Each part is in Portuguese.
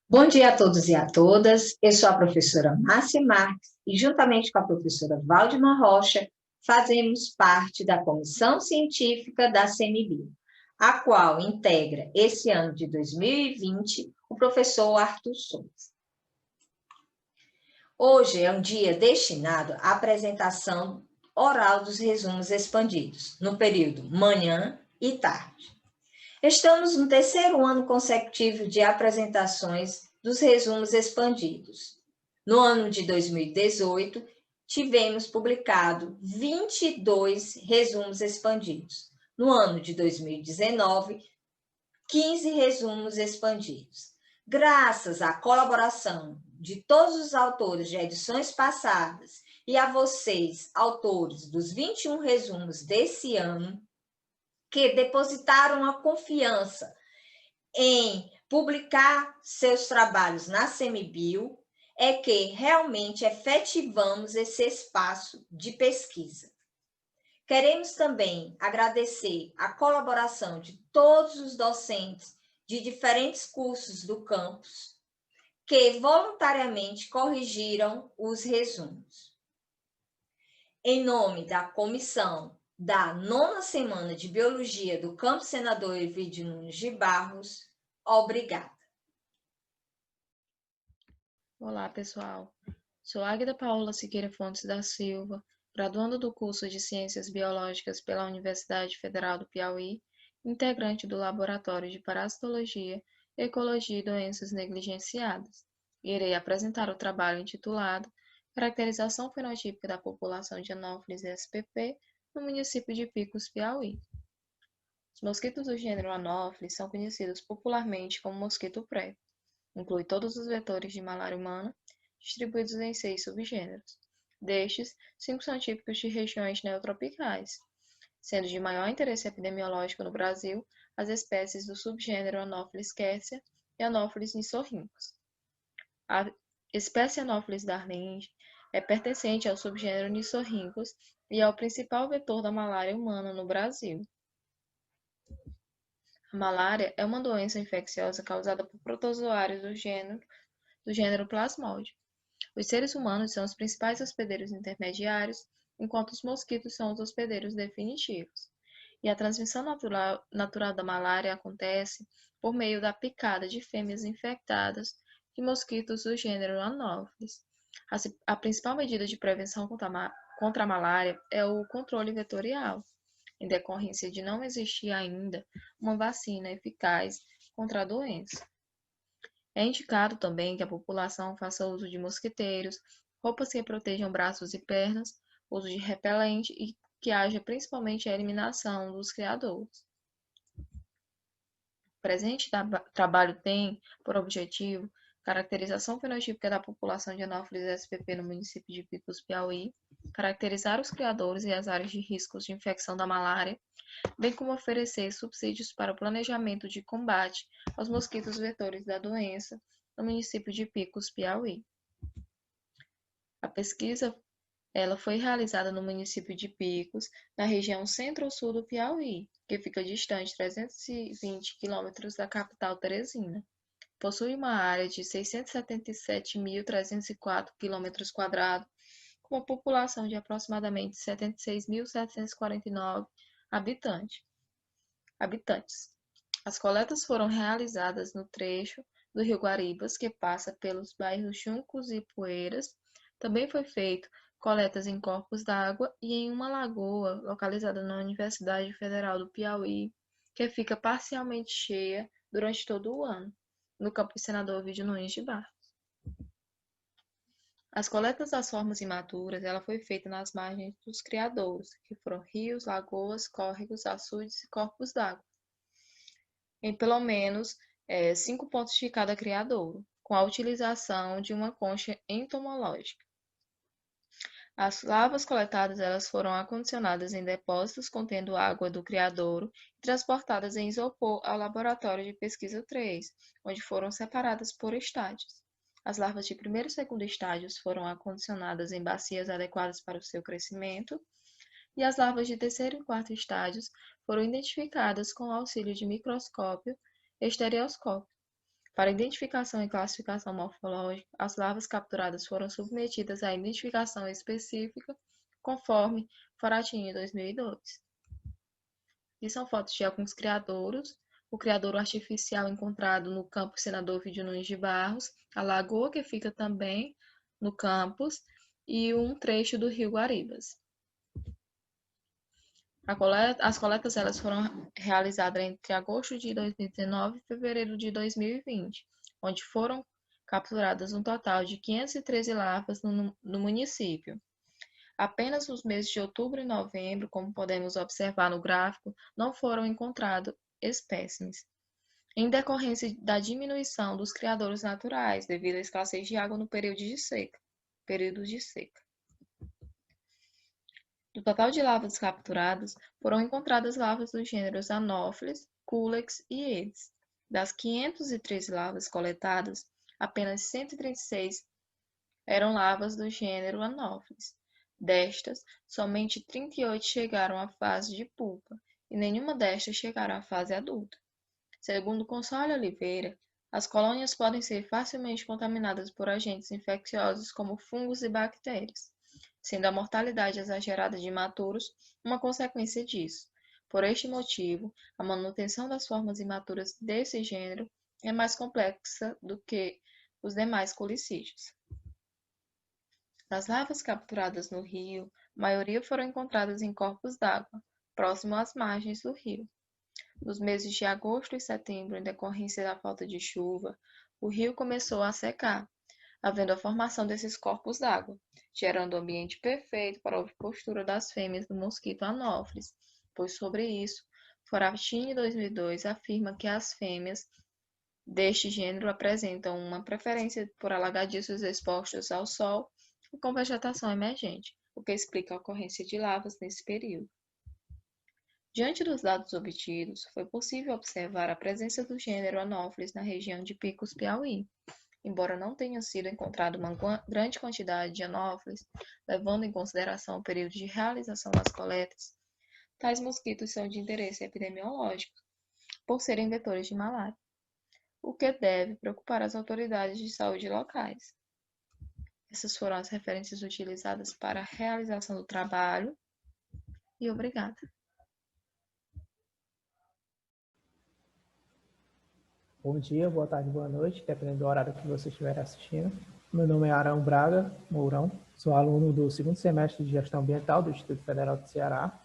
Bom dia a todos e a todas. Eu sou a professora Márcia Marques e, juntamente com a professora Valdemar Rocha, fazemos parte da comissão científica da CMBio, a qual integra, esse ano de 2020, o professor Arthur Souza. Hoje é um dia destinado à apresentação oral dos resumos expandidos, no período manhã e tarde. Estamos no terceiro ano consecutivo de apresentações dos resumos expandidos. No ano de 2018, tivemos publicado 22 resumos expandidos. No ano de 2019, 15 resumos expandidos. Graças à colaboração de todos os autores de edições passadas e a vocês, autores dos 21 resumos desse ano, que depositaram a confiança em publicar seus trabalhos na CMBio, é que realmente efetivamos esse espaço de pesquisa. Queremos também agradecer a colaboração de todos os docentes de diferentes cursos do campus, que voluntariamente corrigiram os resumos. Em nome da comissão da 9ª semana de Biologia do Campus Senador Ovidio Nunes de Barros, obrigada. Olá, pessoal. Sou Águida Paula Siqueira Fontes da Silva, graduanda do curso de Ciências Biológicas pela Universidade Federal do Piauí, integrante do Laboratório de Parasitologia, Ecologia e Doenças Negligenciadas. Irei apresentar o trabalho intitulado Caracterização Fenotípica da População de Anófilis SPP no município de Picos, Piauí. Os mosquitos do gênero Anófilis são conhecidos popularmente como mosquito prego. Inclui todos os vetores de malária humana, distribuídos em 6 subgêneros. Destes, 5 são típicos de regiões neotropicais, sendo de maior interesse epidemiológico no Brasil as espécies do subgênero Anopheles quercia e Anopheles niçorhynchus. A espécie Anopheles darlingii é pertencente ao subgênero Niçorhynchus e é o principal vetor da malária humana no Brasil. A malária é uma doença infecciosa causada por protozoários do gênero Plasmodium. Os seres humanos são os principais hospedeiros intermediários, enquanto os mosquitos são os hospedeiros definitivos. E a transmissão natural da malária acontece por meio da picada de fêmeas infectadas de mosquitos do gênero Anopheles. A principal medida de prevenção contra a malária é o controle vetorial, em decorrência de não existir ainda uma vacina eficaz contra a doença. É indicado também que a população faça uso de mosquiteiros, roupas que protejam braços e pernas, uso de repelente e que haja principalmente a eliminação dos criadouros. O presente trabalho tem, por objetivo, caracterização fenotípica da população de Anófilis SPP no município de Picos, Piauí, caracterizar os criadouros e as áreas de riscos de infecção da malária, bem como oferecer subsídios para o planejamento de combate aos mosquitos vetores da doença no município de Picos, Piauí. A pesquisa foi realizada no município de Picos, na região centro-sul do Piauí, que fica distante 320 quilômetros da capital Teresina. Possui uma área de 677.304 quilômetros quadrados, com uma população de aproximadamente 76.749 habitantes. As coletas foram realizadas no trecho do Rio Guaribas, que passa pelos bairros Juncos e Poeiras. Também foi feito coletas em corpos d'água e em uma lagoa localizada na Universidade Federal do Piauí, que fica parcialmente cheia durante todo o ano, no campus Senador Ovidio Nunes de Barros. As coletas das formas imaturas foi feita nas margens dos criadouros, que foram rios, lagoas, córregos, açudes e corpos d'água, em pelo menos 5 pontos de cada criadouro, com a utilização de uma concha entomológica. As lavas coletadas foram acondicionadas em depósitos contendo água do criadouro e transportadas em isopor ao Laboratório de Pesquisa 3, onde foram separadas por estágios. As larvas de primeiro e segundo estágios foram acondicionadas em bacias adequadas para o seu crescimento, e as larvas de terceiro e quarto estágios foram identificadas com o auxílio de microscópio e estereoscópio. Para identificação e classificação morfológica, as larvas capturadas foram submetidas à identificação específica, conforme Forattini 2002. E são fotos de alguns criadouros, o criadouro artificial encontrado no campus Senador Ovidio Nunes de Barros, a lagoa que fica também no campus e um trecho do rio Guaribas. As coletas elas foram realizadas entre agosto de 2019 e fevereiro de 2020, onde foram capturadas um total de 513 larvas no município. Apenas nos meses de outubro e novembro, como podemos observar no gráfico, não foram encontrados espécimes, em decorrência da diminuição dos criadouros naturais devido à escassez de água no período de seca. Do total de larvas capturadas, foram encontradas larvas dos gêneros Anopheles, Culex e Aedes. Das 513 larvas coletadas, apenas 136 eram larvas do gênero Anopheles. Destas, somente 38 chegaram à fase de pupa e nenhuma destas chegaram à fase adulta. Segundo Console Oliveira, as colônias podem ser facilmente contaminadas por agentes infecciosos como fungos e bactérias, sendo a mortalidade exagerada de imaturos uma consequência disso. Por este motivo, a manutenção das formas imaturas desse gênero é mais complexa do que os demais colicídios. Das larvas capturadas no rio, a maioria foram encontradas em corpos d'água, próximo às margens do rio. Nos meses de agosto e setembro, em decorrência da falta de chuva, o rio começou a secar, havendo a formação desses corpos d'água, gerando um ambiente perfeito para a ovipostura das fêmeas do mosquito Anopheles, pois sobre isso, Forattini 2002 afirma que as fêmeas deste gênero apresentam uma preferência por alagadiços expostos ao sol e com vegetação emergente, o que explica a ocorrência de larvas nesse período. Diante dos dados obtidos, foi possível observar a presença do gênero Anopheles na região de Picos, Piauí. Embora não tenha sido encontrada uma grande quantidade de Anopheles, levando em consideração o período de realização das coletas, tais mosquitos são de interesse epidemiológico, por serem vetores de malária, o que deve preocupar as autoridades de saúde locais. Essas foram as referências utilizadas para a realização do trabalho e obrigada. Bom dia, boa tarde, boa noite, dependendo do horário que você estiver assistindo. Meu nome é Arão Braga Mourão, sou aluno do segundo semestre de Gestão Ambiental do Instituto Federal do Ceará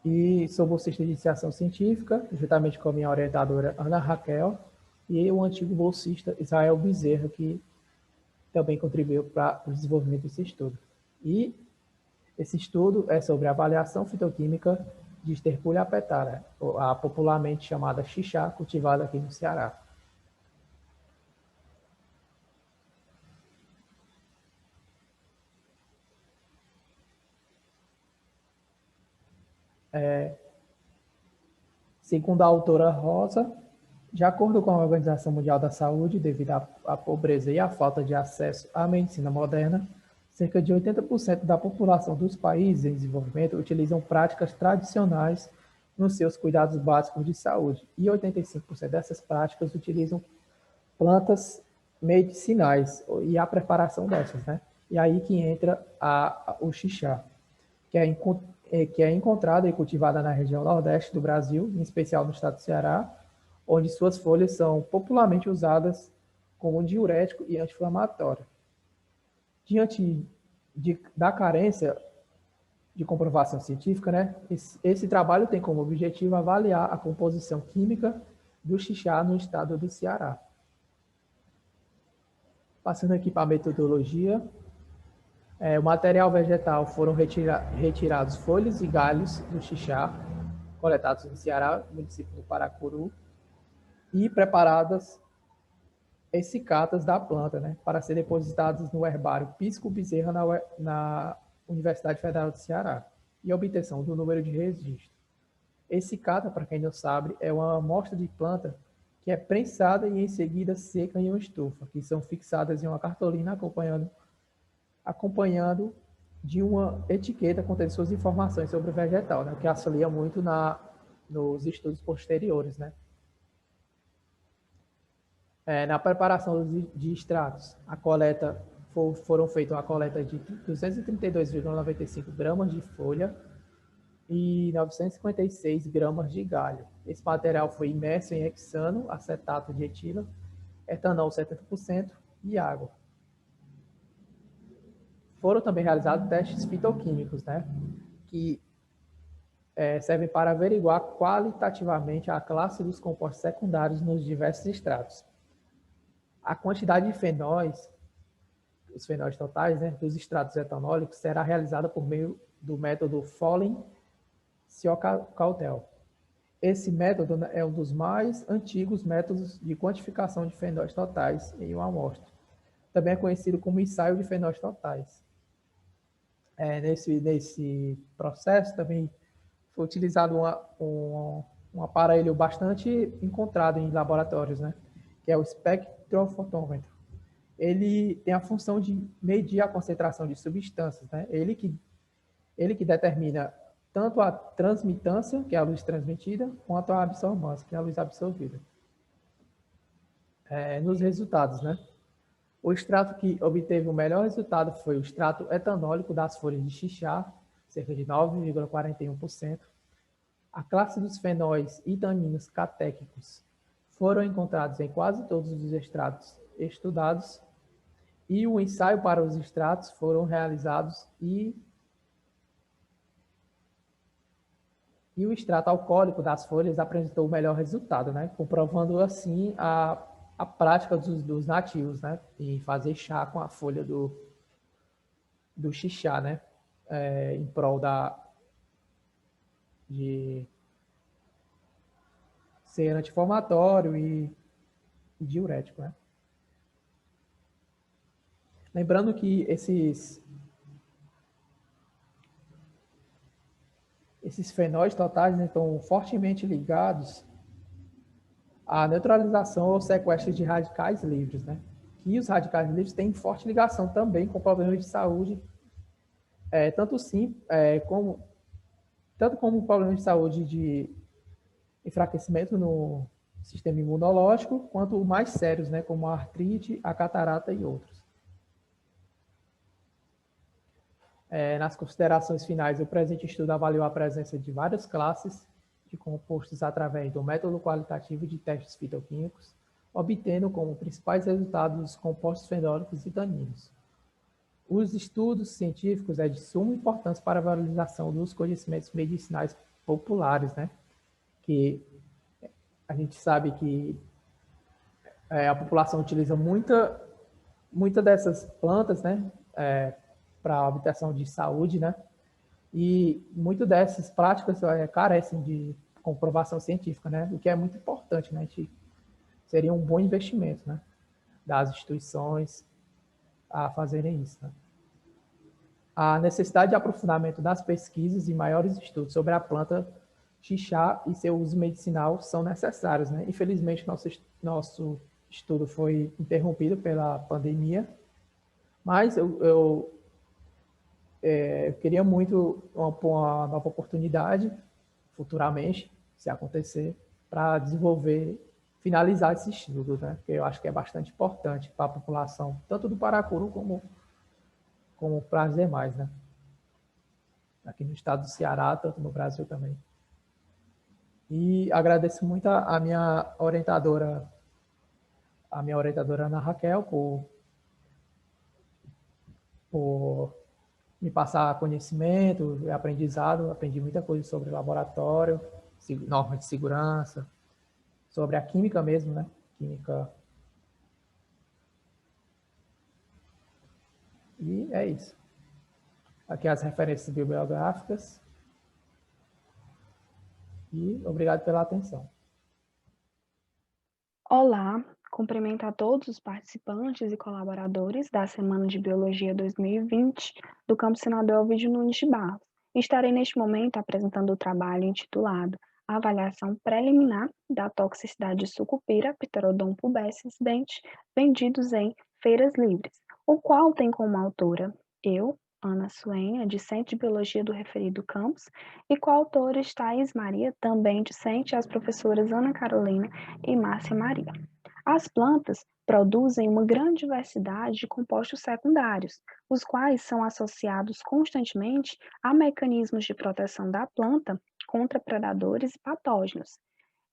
e sou bolsista de iniciação científica, juntamente com a minha orientadora Ana Raquel e o antigo bolsista Israel Bezerra, que também contribuiu para o desenvolvimento desse estudo. E esse estudo é sobre a avaliação fitoquímica de Sterculia apetara, a popularmente chamada xixá, cultivada aqui no Ceará. Segundo a autora Rosa, de acordo com a Organização Mundial da Saúde, devido à pobreza e à falta de acesso à medicina moderna, cerca de 80% da população dos países em desenvolvimento utilizam práticas tradicionais nos seus cuidados básicos de saúde, e 85% dessas práticas utilizam plantas medicinais e a preparação dessas, né? E aí que entra o xixá, que é encontrada e cultivada na região nordeste do Brasil, em especial no estado do Ceará, onde suas folhas são popularmente usadas como diurético e anti-inflamatório. Diante da carência de comprovação científica, né, esse trabalho tem como objetivo avaliar a composição química do xixá no estado do Ceará. Passando aqui para a metodologia, o material vegetal foram retirados folhas e galhos do xixá, coletados no Ceará, município do Paracuru, e preparadas essicatas da planta, né, para ser depositadas no herbário Pisco Bezerra na Universidade Federal do Ceará, e a obtenção do número de registro. Essicata, para quem não sabe, é uma amostra de planta que é prensada e em seguida seca em uma estufa, que são fixadas em uma cartolina acompanhando de uma etiqueta contendo suas informações sobre o vegetal, né, que auxilia muito nos estudos posteriores, né. Na preparação de extratos, foram feitas a coleta de 232,95 gramas de folha e 956 gramas de galho. Esse material foi imerso em hexano, acetato de etila, etanol 70% e água. Foram também realizados testes fitoquímicos, né, que servem para averiguar qualitativamente a classe dos compostos secundários nos diversos extratos. A quantidade de fenóis, os fenóis totais, né, dos extratos etanólicos, será realizada por meio do método Foley-Cautel. Esse método é um dos mais antigos métodos de quantificação de fenóis totais em uma amostra. Também é conhecido como ensaio de fenóis totais. Nesse processo também foi utilizado um aparelho bastante encontrado em laboratórios, né, que é o espectrofotômetro. Ele tem a função de medir a concentração de substâncias, né? Ele que determina tanto a transmitância, que é a luz transmitida, quanto a absorvância, que é a luz absorvida. Nos resultados, né? O extrato que obteve o melhor resultado foi o extrato etanólico das folhas de xixá, cerca de 9,41%. A classe dos fenóis e taninos catéquicos foram encontrados em quase todos os extratos estudados, e o ensaio para os extratos foram realizados e o extrato alcoólico das folhas apresentou o melhor resultado, né? Comprovando assim a prática dos nativos, né? Em fazer chá com a folha do xixá, né? Em prol de ser anti-inflamatório e diurético, né? Lembrando que esses fenóis totais, né, estão fortemente ligados à neutralização ou sequestro de radicais livres, né? E os radicais livres têm forte ligação também com problemas de saúde, tanto como problemas de saúde de enfraquecimento no sistema imunológico, quanto mais sérios, né, como a artrite, a catarata e outros. Nas considerações finais, o presente estudo avaliou a presença de várias classes de compostos através do método qualitativo de testes fitoquímicos, obtendo como principais resultados os compostos fenólicos e taninos. Os estudos científicos é de suma importância para a valorização dos conhecimentos medicinais populares, né? Que a gente sabe que a população utiliza muita dessas plantas, né? Para a obtenção de saúde, né? E muito dessas práticas carecem de comprovação científica, né? O que é muito importante, né? Seria um bom investimento, né? Das instituições a fazerem isso, né? A necessidade de aprofundamento das pesquisas e maiores estudos sobre a planta xixá e seu uso medicinal são necessários, né? Infelizmente, nosso estudo foi interrompido pela pandemia, mas eu queria muito uma nova oportunidade, futuramente, se acontecer, para finalizar esse estudo, né? Que eu acho que é bastante importante para a população, tanto do Paracuru como para as demais, né? Aqui no estado do Ceará, tanto no Brasil também. E agradeço muito a minha orientadora Ana Raquel, por me passar conhecimento e aprendizado. Aprendi muita coisa sobre laboratório, normas de segurança, sobre a química mesmo, né? Química. E é isso. Aqui as referências bibliográficas. E obrigado pela atenção. Olá, cumprimento a todos os participantes e colaboradores da Semana de Biologia 2020 do Campus Senador Elvídio Nunes de Barros. Estarei neste momento apresentando o trabalho intitulado Avaliação Preliminar da Toxicidade de Sucupira, Pterodon pubescens dente, vendidos em feiras livres, o qual tem como autora eu, Ana Suenha, discente de Biologia do referido campus, e coautores Thais Maria, também discente, as professoras Ana Carolina e Márcia Maria. As plantas produzem uma grande diversidade de compostos secundários, os quais são associados constantemente a mecanismos de proteção da planta contra predadores e patógenos.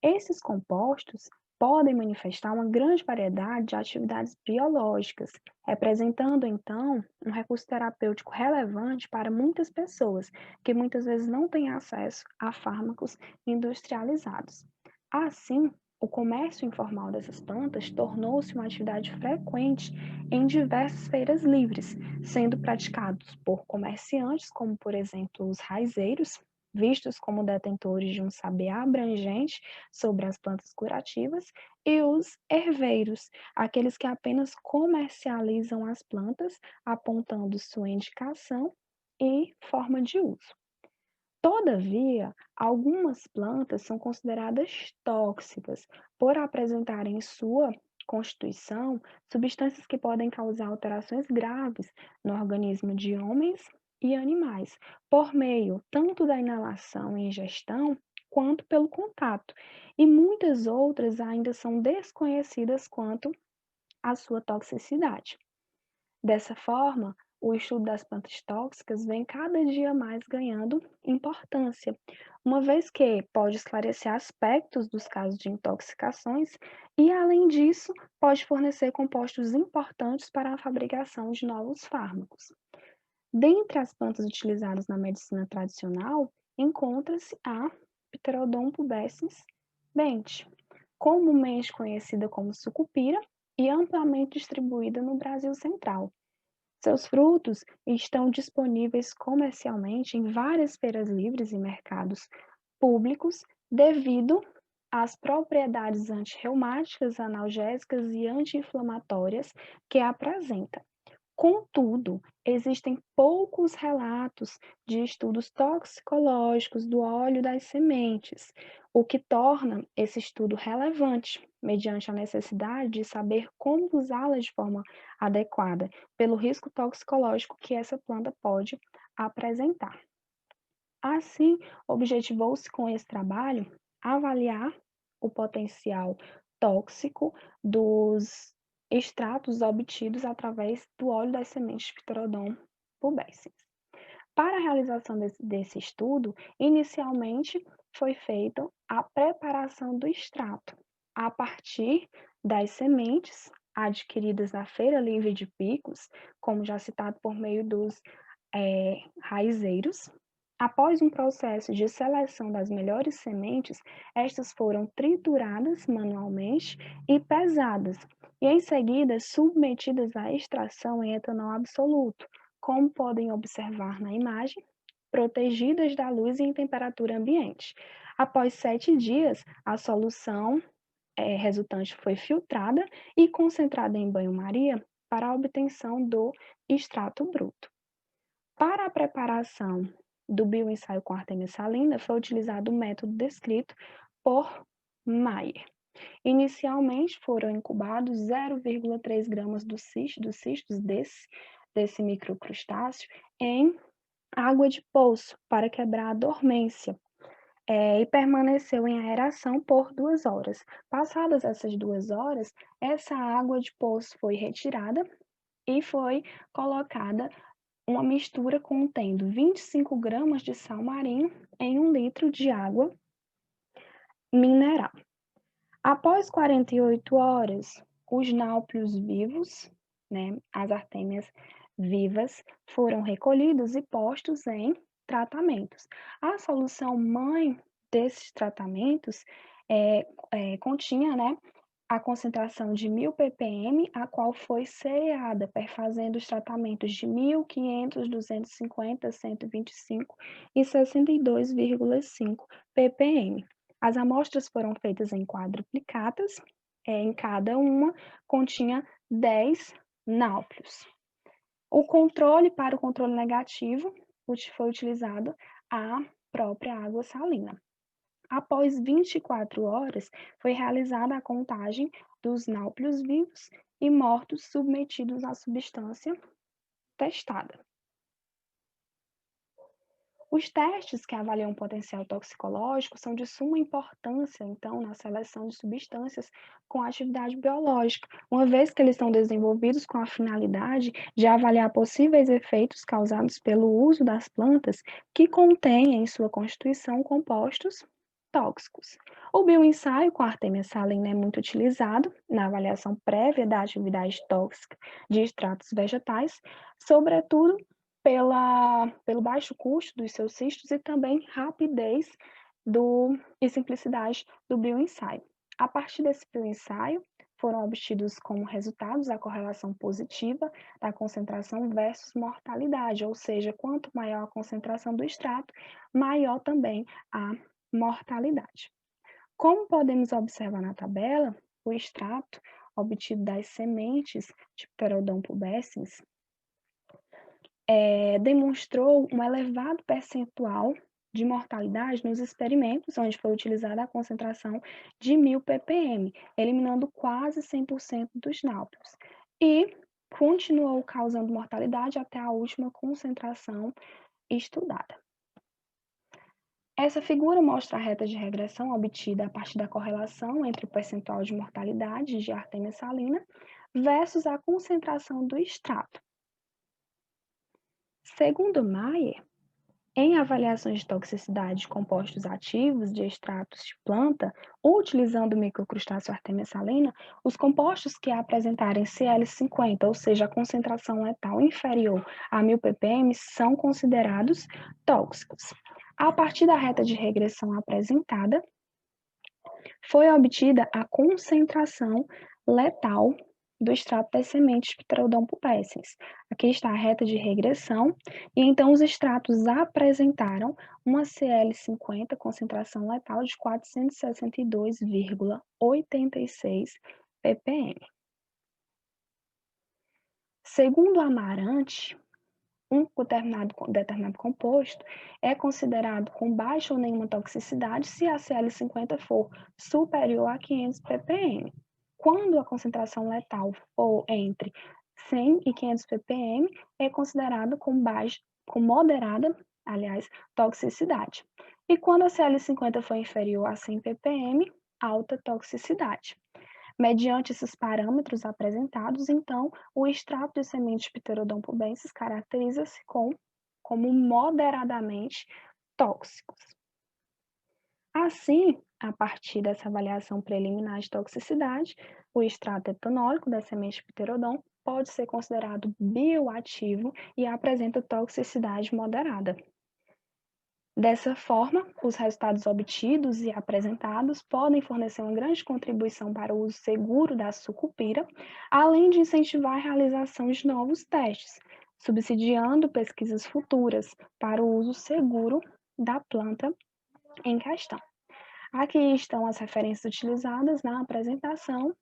Esses compostos podem manifestar uma grande variedade de atividades biológicas, representando então um recurso terapêutico relevante para muitas pessoas que muitas vezes não têm acesso a fármacos industrializados. Assim, o comércio informal dessas plantas tornou-se uma atividade frequente em diversas feiras livres, sendo praticados por comerciantes, como por exemplo os raizeiros, vistos como detentores de um saber abrangente sobre as plantas curativas, e os herveiros, aqueles que apenas comercializam as plantas, apontando sua indicação e forma de uso. Todavia, algumas plantas são consideradas tóxicas por apresentarem em sua constituição substâncias que podem causar alterações graves no organismo de homens e animais, por meio tanto da inalação e ingestão, quanto pelo contato, e muitas outras ainda são desconhecidas quanto à sua toxicidade. Dessa forma, o estudo das plantas tóxicas vem cada dia mais ganhando importância, uma vez que pode esclarecer aspectos dos casos de intoxicações e, além disso, pode fornecer compostos importantes para a fabricação de novos fármacos. Dentre as plantas utilizadas na medicina tradicional, encontra-se a Pterodon pubescens benth, comumente conhecida como sucupira e amplamente distribuída no Brasil Central. Seus frutos estão disponíveis comercialmente em várias feiras livres e mercados públicos devido às propriedades antirreumáticas, analgésicas e anti-inflamatórias que apresenta. Contudo, existem poucos relatos de estudos toxicológicos do óleo das sementes, o que torna esse estudo relevante, mediante a necessidade de saber como usá-la de forma adequada, pelo risco toxicológico que essa planta pode apresentar. Assim, objetivou-se com esse trabalho avaliar o potencial tóxico dos extratos obtidos através do óleo das sementes de Pterodon pubescens. Para a realização desse estudo, inicialmente foi feita a preparação do extrato a partir das sementes adquiridas na Feira Livre de Picos, como já citado por meio dos raizeiros. Após um processo de seleção das melhores sementes, estas foram trituradas manualmente e pesadas, e em seguida submetidas à extração em etanol absoluto, como podem observar na imagem, protegidas da luz e em temperatura ambiente. Após 7 dias, a solução resultante foi filtrada e concentrada em banho-maria para a obtenção do extrato bruto. Para a preparação do bioensaio com artémia salina, foi utilizado o método descrito por Mayer. Inicialmente foram incubados 0,3 gramas dos cistos desse microcrustáceo em água de poço para quebrar a dormência e permaneceu em aeração por 2 horas. Passadas essas 2 horas, essa água de poço foi retirada e foi colocada uma mistura contendo 25 gramas de sal marinho em 1 litro de água mineral. Após 48 horas, os náuplios vivos, as artêmias vivas, foram recolhidos e postos em tratamentos. A solução mãe desses tratamentos continha, a concentração de 1.000 ppm, a qual foi seriada, perfazendo os tratamentos de 1.500, 250, 125 e 62,5 ppm. As amostras foram feitas em quadruplicatas, em cada uma continha 10 náuplios. Para o controle negativo, foi utilizado a própria água salina. Após 24 horas, foi realizada a contagem dos náuplios vivos e mortos submetidos à substância testada. Os testes que avaliam o potencial toxicológico são de suma importância, então, na seleção de substâncias com atividade biológica, uma vez que eles são desenvolvidos com a finalidade de avaliar possíveis efeitos causados pelo uso das plantas que contêm em sua constituição compostos tóxicos. O bioensaio com artemia salina é muito utilizado na avaliação prévia da atividade tóxica de extratos vegetais, sobretudo pelo baixo custo dos seus cistos e também rapidez e simplicidade do bioensaio. A partir desse bioensaio, foram obtidos como resultados a correlação positiva da concentração versus mortalidade, ou seja, quanto maior a concentração do extrato, maior também a mortalidade. Como podemos observar na tabela, o extrato obtido das sementes de Pterodon pubescens demonstrou um elevado percentual de mortalidade nos experimentos onde foi utilizada a concentração de 1.000 ppm, eliminando quase 100% dos náuplios, e continuou causando mortalidade até a última concentração estudada. Essa figura mostra a reta de regressão obtida a partir da correlação entre o percentual de mortalidade de artemia salina versus a concentração do extrato. Segundo Mayer, em avaliações de toxicidade de compostos ativos de extratos de planta, utilizando o microcrustáceo artemia salina, os compostos que apresentarem CL50, ou seja, a concentração letal inferior a 1.000 ppm, são considerados tóxicos. A partir da reta de regressão apresentada, foi obtida a concentração letal do extrato das sementes de Pterodon pubescens. Aqui está a reta de regressão, e então os extratos apresentaram uma CL50, concentração letal de 462,86 ppm. Segundo Amarante, um determinado composto é considerado com baixa ou nenhuma toxicidade se a CL50 for superior a 500 ppm. Quando a concentração letal for entre 100 e 500 ppm, é considerado com moderada, toxicidade. E quando a CL50 for inferior a 100 ppm, alta toxicidade. Mediante esses parâmetros apresentados, então, o extrato de sementes de Pterodon pubescens caracteriza-se como moderadamente tóxicos. Assim, a partir dessa avaliação preliminar de toxicidade, o extrato etanólico da semente de Pterodon pode ser considerado bioativo e apresenta toxicidade moderada. Dessa forma, os resultados obtidos e apresentados podem fornecer uma grande contribuição para o uso seguro da sucupira, além de incentivar a realização de novos testes, subsidiando pesquisas futuras para o uso seguro da planta em questão. Aqui estão as referências utilizadas na apresentação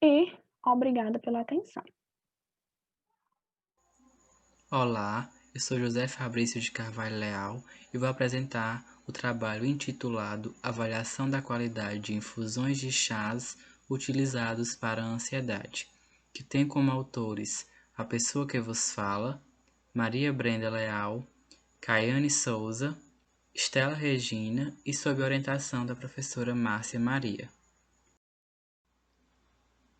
e obrigada pela atenção. Olá, eu sou José Fabrício de Carvalho Leal e vou apresentar o trabalho intitulado Avaliação da qualidade de infusões de chás utilizados para a ansiedade, que tem como autores a pessoa que vos fala, Maria Brenda Leal, Caiane Souza, Estela Regina e sob orientação da professora Márcia Maria.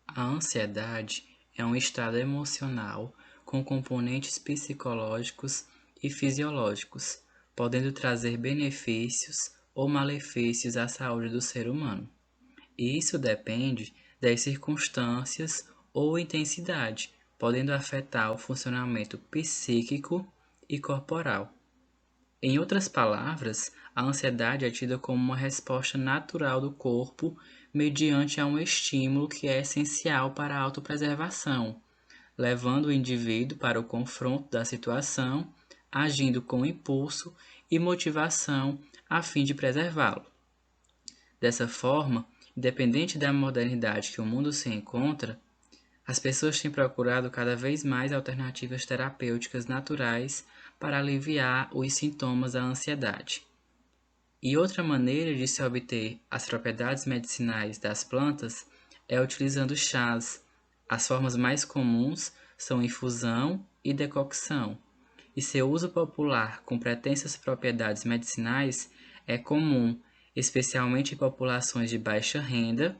A ansiedade é um estado emocional com componentes psicológicos e fisiológicos, podendo trazer benefícios ou malefícios à saúde do ser humano. E isso depende das circunstâncias ou intensidade, podendo afetar o funcionamento psíquico e corporal. Em outras palavras, a ansiedade é tida como uma resposta natural do corpo mediante a um estímulo que é essencial para a autopreservação, levando o indivíduo para o confronto da situação, agindo com impulso e motivação a fim de preservá-lo. Dessa forma, independente da modernidade que o mundo se encontra, as pessoas têm procurado cada vez mais alternativas terapêuticas naturais para aliviar os sintomas da ansiedade. E outra maneira de se obter as propriedades medicinais das plantas é utilizando chás. As formas mais comuns são infusão e decocção, e seu uso popular com pretensas propriedades medicinais é comum, especialmente em populações de baixa renda,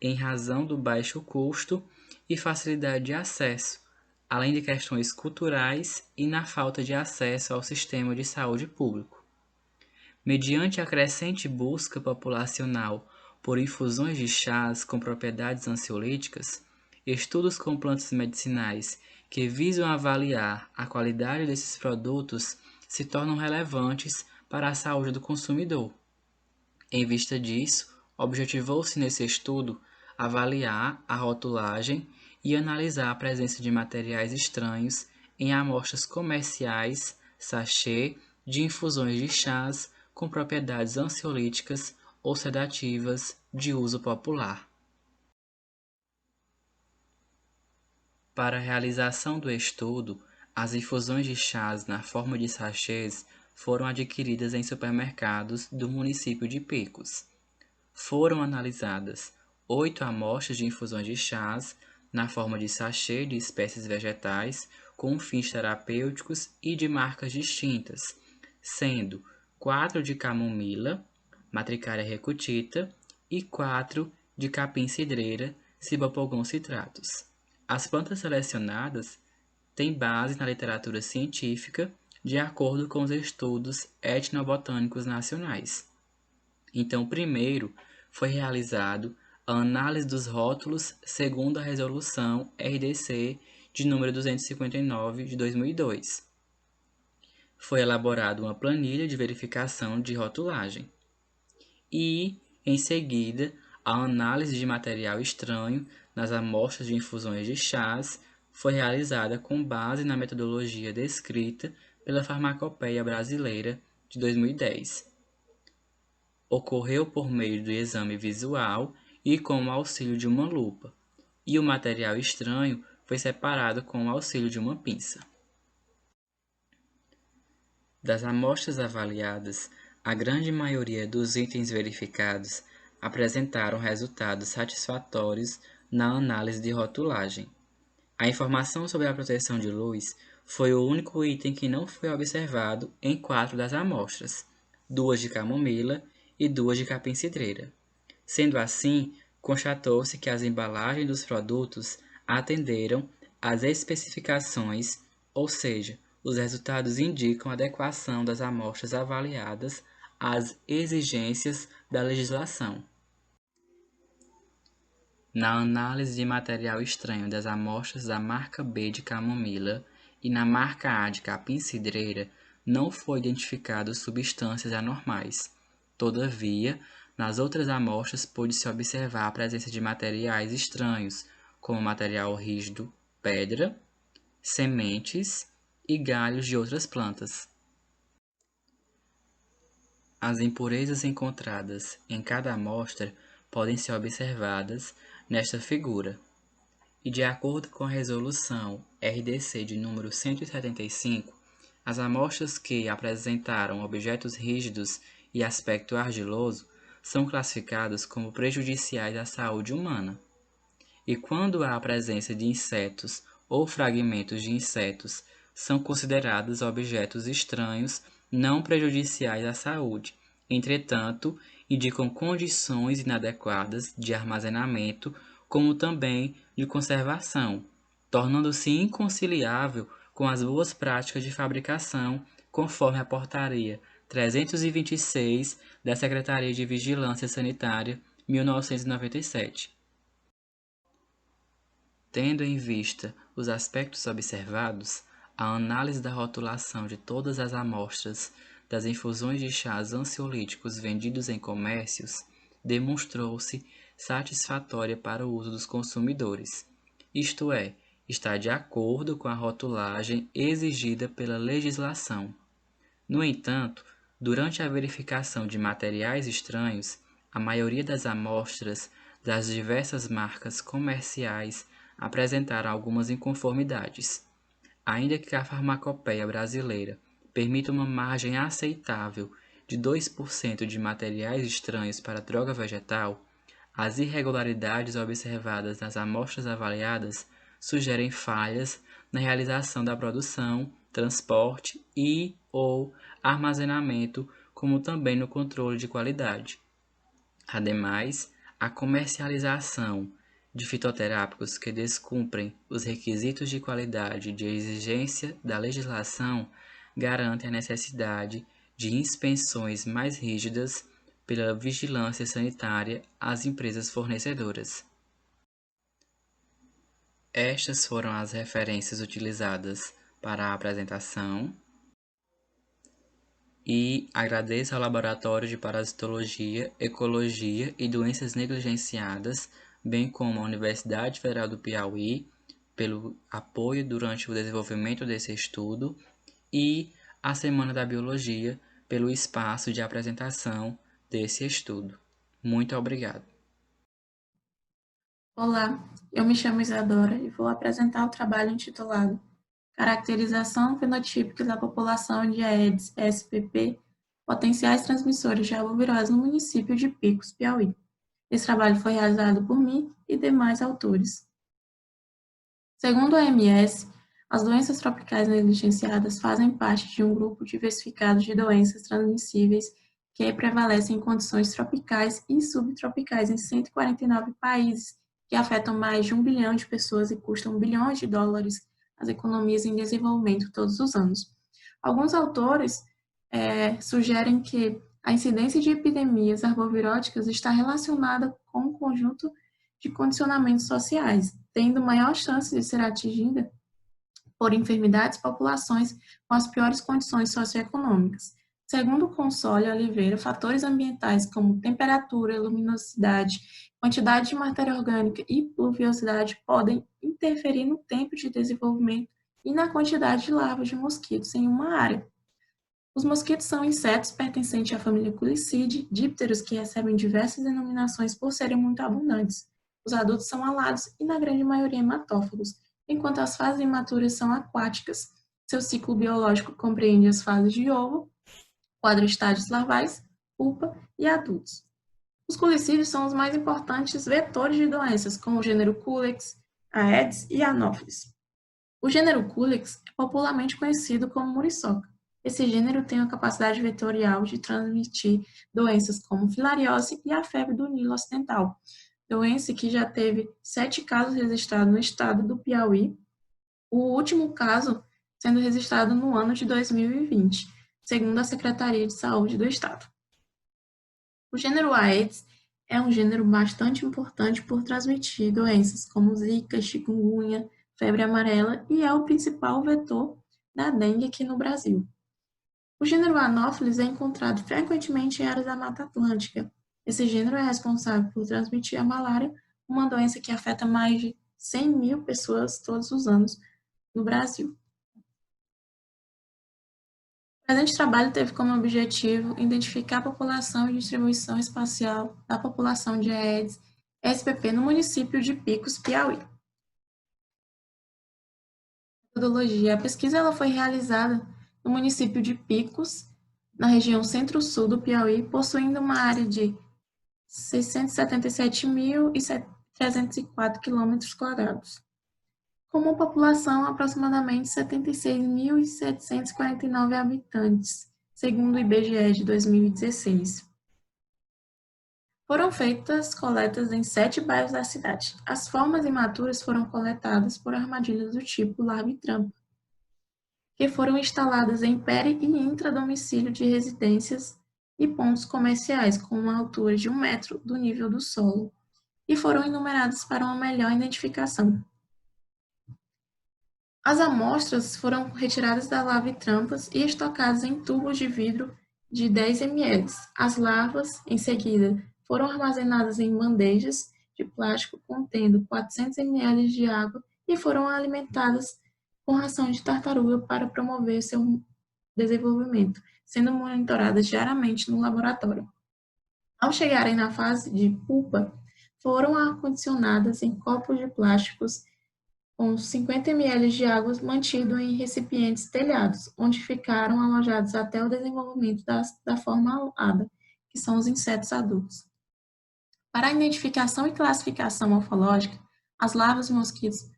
em razão do baixo custo e facilidade de acesso, além de questões culturais e na falta de acesso ao sistema de saúde público. Mediante a crescente busca populacional por infusões de chás com propriedades ansiolíticas, estudos com plantas medicinais que visam avaliar a qualidade desses produtos se tornam relevantes para a saúde do consumidor. Em vista disso, objetivou-se nesse estudo avaliar a rotulagem e analisar a presença de materiais estranhos em amostras comerciais, sachê, de infusões de chás com propriedades ansiolíticas ou sedativas de uso popular. Para a realização do estudo, as infusões de chás na forma de sachês foram adquiridas em supermercados do município de Picos. Foram analisadas 8 amostras de infusões de chás na forma de sachê de espécies vegetais com fins terapêuticos e de marcas distintas, sendo 4 de camomila, Matricaria recutita, e 4 de capim-cidreira, Cibopogon citratus. As plantas selecionadas têm base na literatura científica de acordo com os estudos etnobotânicos nacionais. Então, primeiro foi realizado a análise dos rótulos segundo a Resolução RDC de número 259 de 2002. Foi elaborada uma planilha de verificação de rotulagem. E, em seguida, a análise de material estranho nas amostras de infusões de chás foi realizada com base na metodologia descrita pela Farmacopeia Brasileira de 2010. Ocorreu por meio do exame visual e com o auxílio de uma lupa, e o material estranho foi separado com o auxílio de uma pinça. Das amostras avaliadas, a grande maioria dos itens verificados apresentaram resultados satisfatórios na análise de rotulagem. A informação sobre a proteção de luz foi o único item que não foi observado em 4 das amostras, 2 de camomila e 2 de capim-cidreira. Sendo assim, constatou-se que as embalagens dos produtos atenderam às especificações, ou seja, os resultados indicam a adequação das amostras avaliadas às exigências da legislação. Na análise de material estranho das amostras da marca B de camomila e na marca A de capim-cidreira, não foi identificado substâncias anormais. Todavia, nas outras amostras pôde-se observar a presença de materiais estranhos, como material rígido, pedra, sementes e galhos de outras plantas. As impurezas encontradas em cada amostra podem ser observadas nesta figura. E de acordo com a resolução RDC de número 175, as amostras que apresentaram objetos rígidos e aspecto argiloso são classificadas como prejudiciais à saúde humana. E quando há a presença de insetos ou fragmentos de insetos, são considerados objetos estranhos não prejudiciais à saúde. Entretanto, indicam condições inadequadas de armazenamento, como também de conservação, tornando-se inconciliável com as boas práticas de fabricação, conforme a Portaria 326 da Secretaria de Vigilância Sanitária, 1997. Tendo em vista os aspectos observados, a análise da rotulação de todas as amostras das infusões de chás ansiolíticos vendidos em comércios demonstrou-se satisfatória para o uso dos consumidores, isto é, está de acordo com a rotulagem exigida pela legislação. No entanto, durante a verificação de materiais estranhos, a maioria das amostras das diversas marcas comerciais apresentaram algumas inconformidades. Ainda que a Farmacopeia Brasileira permita uma margem aceitável de 2% de materiais estranhos para droga vegetal, as irregularidades observadas nas amostras avaliadas sugerem falhas na realização da produção transporte e ou armazenamento, como também no controle de qualidade. Ademais, a comercialização de fitoterápicos que descumprem os requisitos de qualidade de exigência da legislação garante a necessidade de inspeções mais rígidas pela vigilância sanitária às empresas fornecedoras. Estas foram as referências utilizadas para a apresentação e agradeço ao Laboratório de Parasitologia, Ecologia e Doenças Negligenciadas, bem como à Universidade Federal do Piauí, pelo apoio durante o desenvolvimento desse estudo e à Semana da Biologia pelo espaço de apresentação desse estudo. Muito obrigado. Olá, eu me chamo Isadora e vou apresentar o trabalho intitulado Caracterização fenotípica da população de Aedes spp, potenciais transmissores de arbovirose no município de Picos, Piauí. Esse trabalho foi realizado por mim e demais autores. Segundo a OMS, as doenças tropicais negligenciadas fazem parte de um grupo diversificado de doenças transmissíveis que prevalecem em condições tropicais e subtropicais em 149 países, que afetam mais de 1 bilhão de pessoas e custam bilhões de dólares às economias em desenvolvimento todos os anos. Alguns autores sugerem que a incidência de epidemias arboviróticas está relacionada com um conjunto de condicionamentos sociais, tendo maior chance de ser atingida por enfermidades populações com as piores condições socioeconômicas. Segundo Console Oliveira, fatores ambientais como temperatura, luminosidade, quantidade de matéria orgânica e pluviosidade podem interferir no tempo de desenvolvimento e na quantidade de larvas de mosquitos em uma área. Os mosquitos são insetos pertencentes à família Culicidae, dípteros que recebem diversas denominações por serem muito abundantes. Os adultos são alados e, na grande maioria, hematófagos, enquanto as fases imaturas são aquáticas. Seu ciclo biológico compreende as fases de ovo, quadriestágios larvais, pupa e adultos. Os culicídeos são os mais importantes vetores de doenças, como o gênero Culex, Aedes e Anopheles. O gênero Culex é popularmente conhecido como muriçoca. Esse gênero tem a capacidade vetorial de transmitir doenças como filariose e a febre do Nilo Ocidental, doença que já teve 7 casos registrados no estado do Piauí, o último caso sendo registrado no ano de 2020, segundo a Secretaria de Saúde do Estado. O gênero Aedes é um gênero bastante importante por transmitir doenças como zika, chikungunya, febre amarela e é o principal vetor da dengue aqui no Brasil. O gênero Anopheles é encontrado frequentemente em áreas da Mata Atlântica. Esse gênero é responsável por transmitir a malária, uma doença que afeta mais de 100 mil pessoas todos os anos no Brasil. O presente trabalho teve como objetivo identificar a população e distribuição espacial da população de Aedes spp no município de Picos, Piauí. Metodologia. A pesquisa ela foi realizada no município de Picos, na região centro-sul do Piauí, possuindo uma área de 677.304 km². Com uma população aproximadamente 76.749 habitantes, segundo o IBGE de 2016. Foram feitas coletas em 7 bairros da cidade. As formas imaturas foram coletadas por armadilhas do tipo larva e trampa, que foram instaladas em peri e intradomicílio de residências e pontos comerciais com uma altura de 1 metro do nível do solo, e foram enumeradas para uma melhor identificação. As amostras foram retiradas da larva e trampas e estocadas em tubos de vidro de 10 ml. As larvas, em seguida, foram armazenadas em bandejas de plástico contendo 400 ml de água e foram alimentadas com ração de tartaruga para promover seu desenvolvimento, sendo monitoradas diariamente no laboratório. Ao chegarem na fase de pupa, foram acondicionadas em copos de plásticos com 50 ml de água mantido em recipientes telhados, onde ficaram alojados até o desenvolvimento da forma alada, que são os insetos adultos. Para a identificação e classificação morfológica, as larvas de mosquitos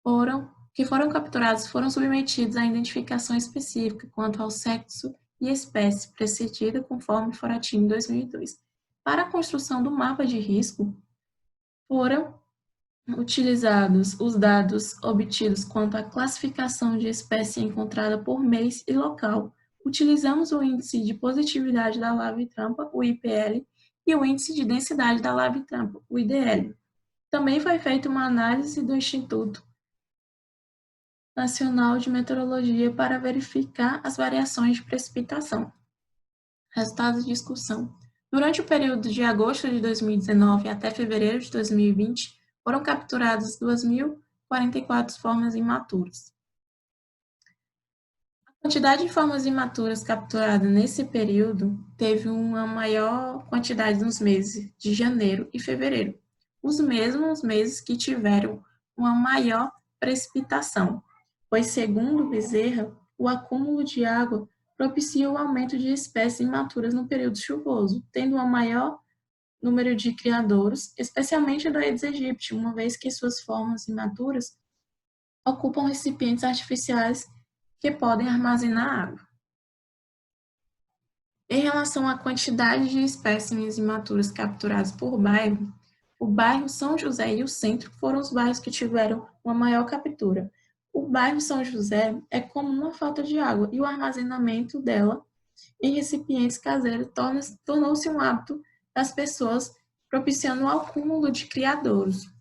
foram que foram capturados foram submetidos à identificação específica quanto ao sexo e espécie, precedida conforme Foratim 2002. Para a construção do mapa de risco, foram utilizados os dados obtidos quanto à classificação de espécie encontrada por mês e local. Utilizamos o índice de positividade da lave-trampa, o IPL, e o índice de densidade da lave-trampa, o IDL. Também foi feita uma análise do Instituto Nacional de Meteorologia para verificar as variações de precipitação. Resultados de discussão. Durante o período de agosto de 2019 até fevereiro de 2020, foram capturadas 2.044 formas imaturas. A quantidade de formas imaturas capturadas nesse período teve uma maior quantidade nos meses de janeiro e fevereiro, os mesmos meses que tiveram uma maior precipitação, pois, segundo Bezerra, o acúmulo de água propicia o aumento de espécies imaturas no período chuvoso, tendo um maior número de criadouros, especialmente do Aedes aegypti, uma vez que suas formas imaturas ocupam recipientes artificiais que podem armazenar água. Em relação à quantidade de espécimes imaturas capturadas por bairro, o bairro São José e o Centro foram os bairros que tiveram uma maior captura. O bairro São José é comum a falta de água e o armazenamento dela em recipientes caseiros tornou-se um hábito das pessoas, propiciando o acúmulo de criadouros.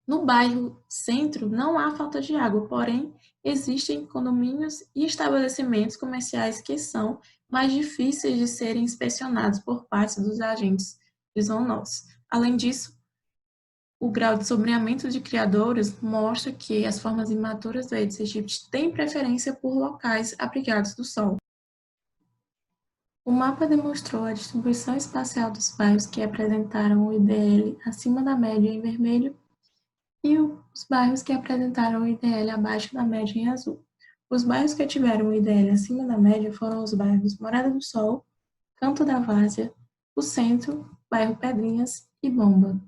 No bairro Centro não há falta de água, porém existem condomínios e estabelecimentos comerciais que são mais difíceis de serem inspecionados por parte dos agentes de zoonoses. Além disso, o grau de sombreamento de criadouros mostra que as formas imaturas do Aedes aegypti têm preferência por locais abrigados do sol. O mapa demonstrou a distribuição espacial dos bairros que apresentaram o IDL acima da média em vermelho e os bairros que apresentaram o IDL abaixo da média em azul. Os bairros que tiveram o IDL acima da média foram os bairros Morada do Sol, Canto da Várzea, o Centro, bairro Pedrinhas e Bomba.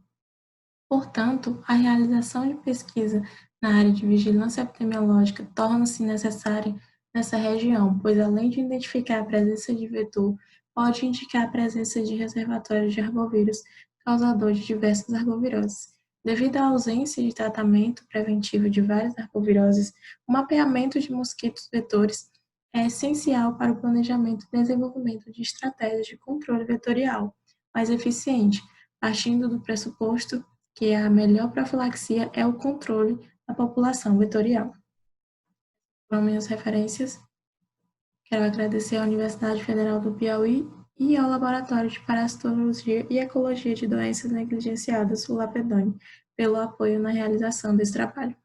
Portanto, a realização de pesquisa na área de vigilância epidemiológica torna-se necessária nessa região, pois além de identificar a presença de vetor, pode indicar a presença de reservatórios de arbovírus causador de diversas arboviroses. Devido à ausência de tratamento preventivo de várias arboviroses, o mapeamento de mosquitos vetores é essencial para o planejamento e desenvolvimento de estratégias de controle vetorial mais eficiente, partindo do pressuposto que a melhor profilaxia é o controle da população vetorial. Foram minhas referências. Quero agradecer à Universidade Federal do Piauí e ao Laboratório de Parasitologia e Ecologia de Doenças Negligenciadas, o LAPEDONE, pelo apoio na realização desse trabalho.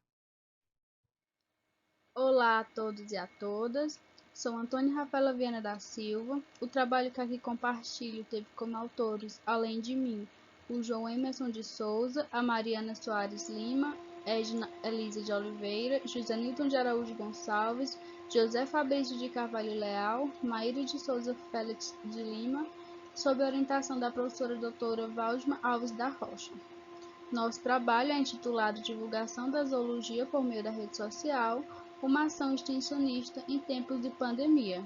Olá a todos e a todas. Sou Antônia Rafaela Viana da Silva. O trabalho que aqui compartilho teve como autores, além de mim, o João Emerson de Souza, a Mariana Soares Lima, Edna Elisa de Oliveira, José Nilton de Araújo Gonçalves, José Fabrício de Carvalho Leal, Maíra de Souza Félix de Lima, sob a orientação da professora doutora Valdima Alves da Rocha. Nosso trabalho é intitulado Divulgação da Zoologia por meio da rede social, uma ação extensionista em tempos de pandemia.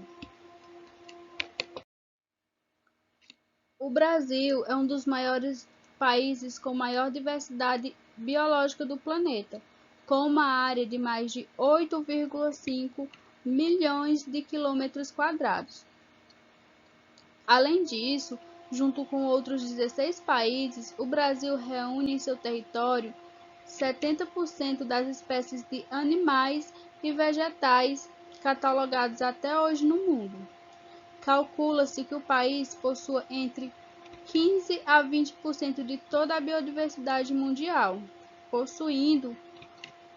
O Brasil é um dos maiores países com maior diversidade biológica do planeta, com uma área de mais de 8,5 milhões de quilômetros quadrados. Além disso, junto com outros 16 países, o Brasil reúne em seu território 70% das espécies de animais e vegetais catalogados até hoje no mundo. Calcula-se que o país possua entre 15 a 20% de toda a biodiversidade mundial, possuindo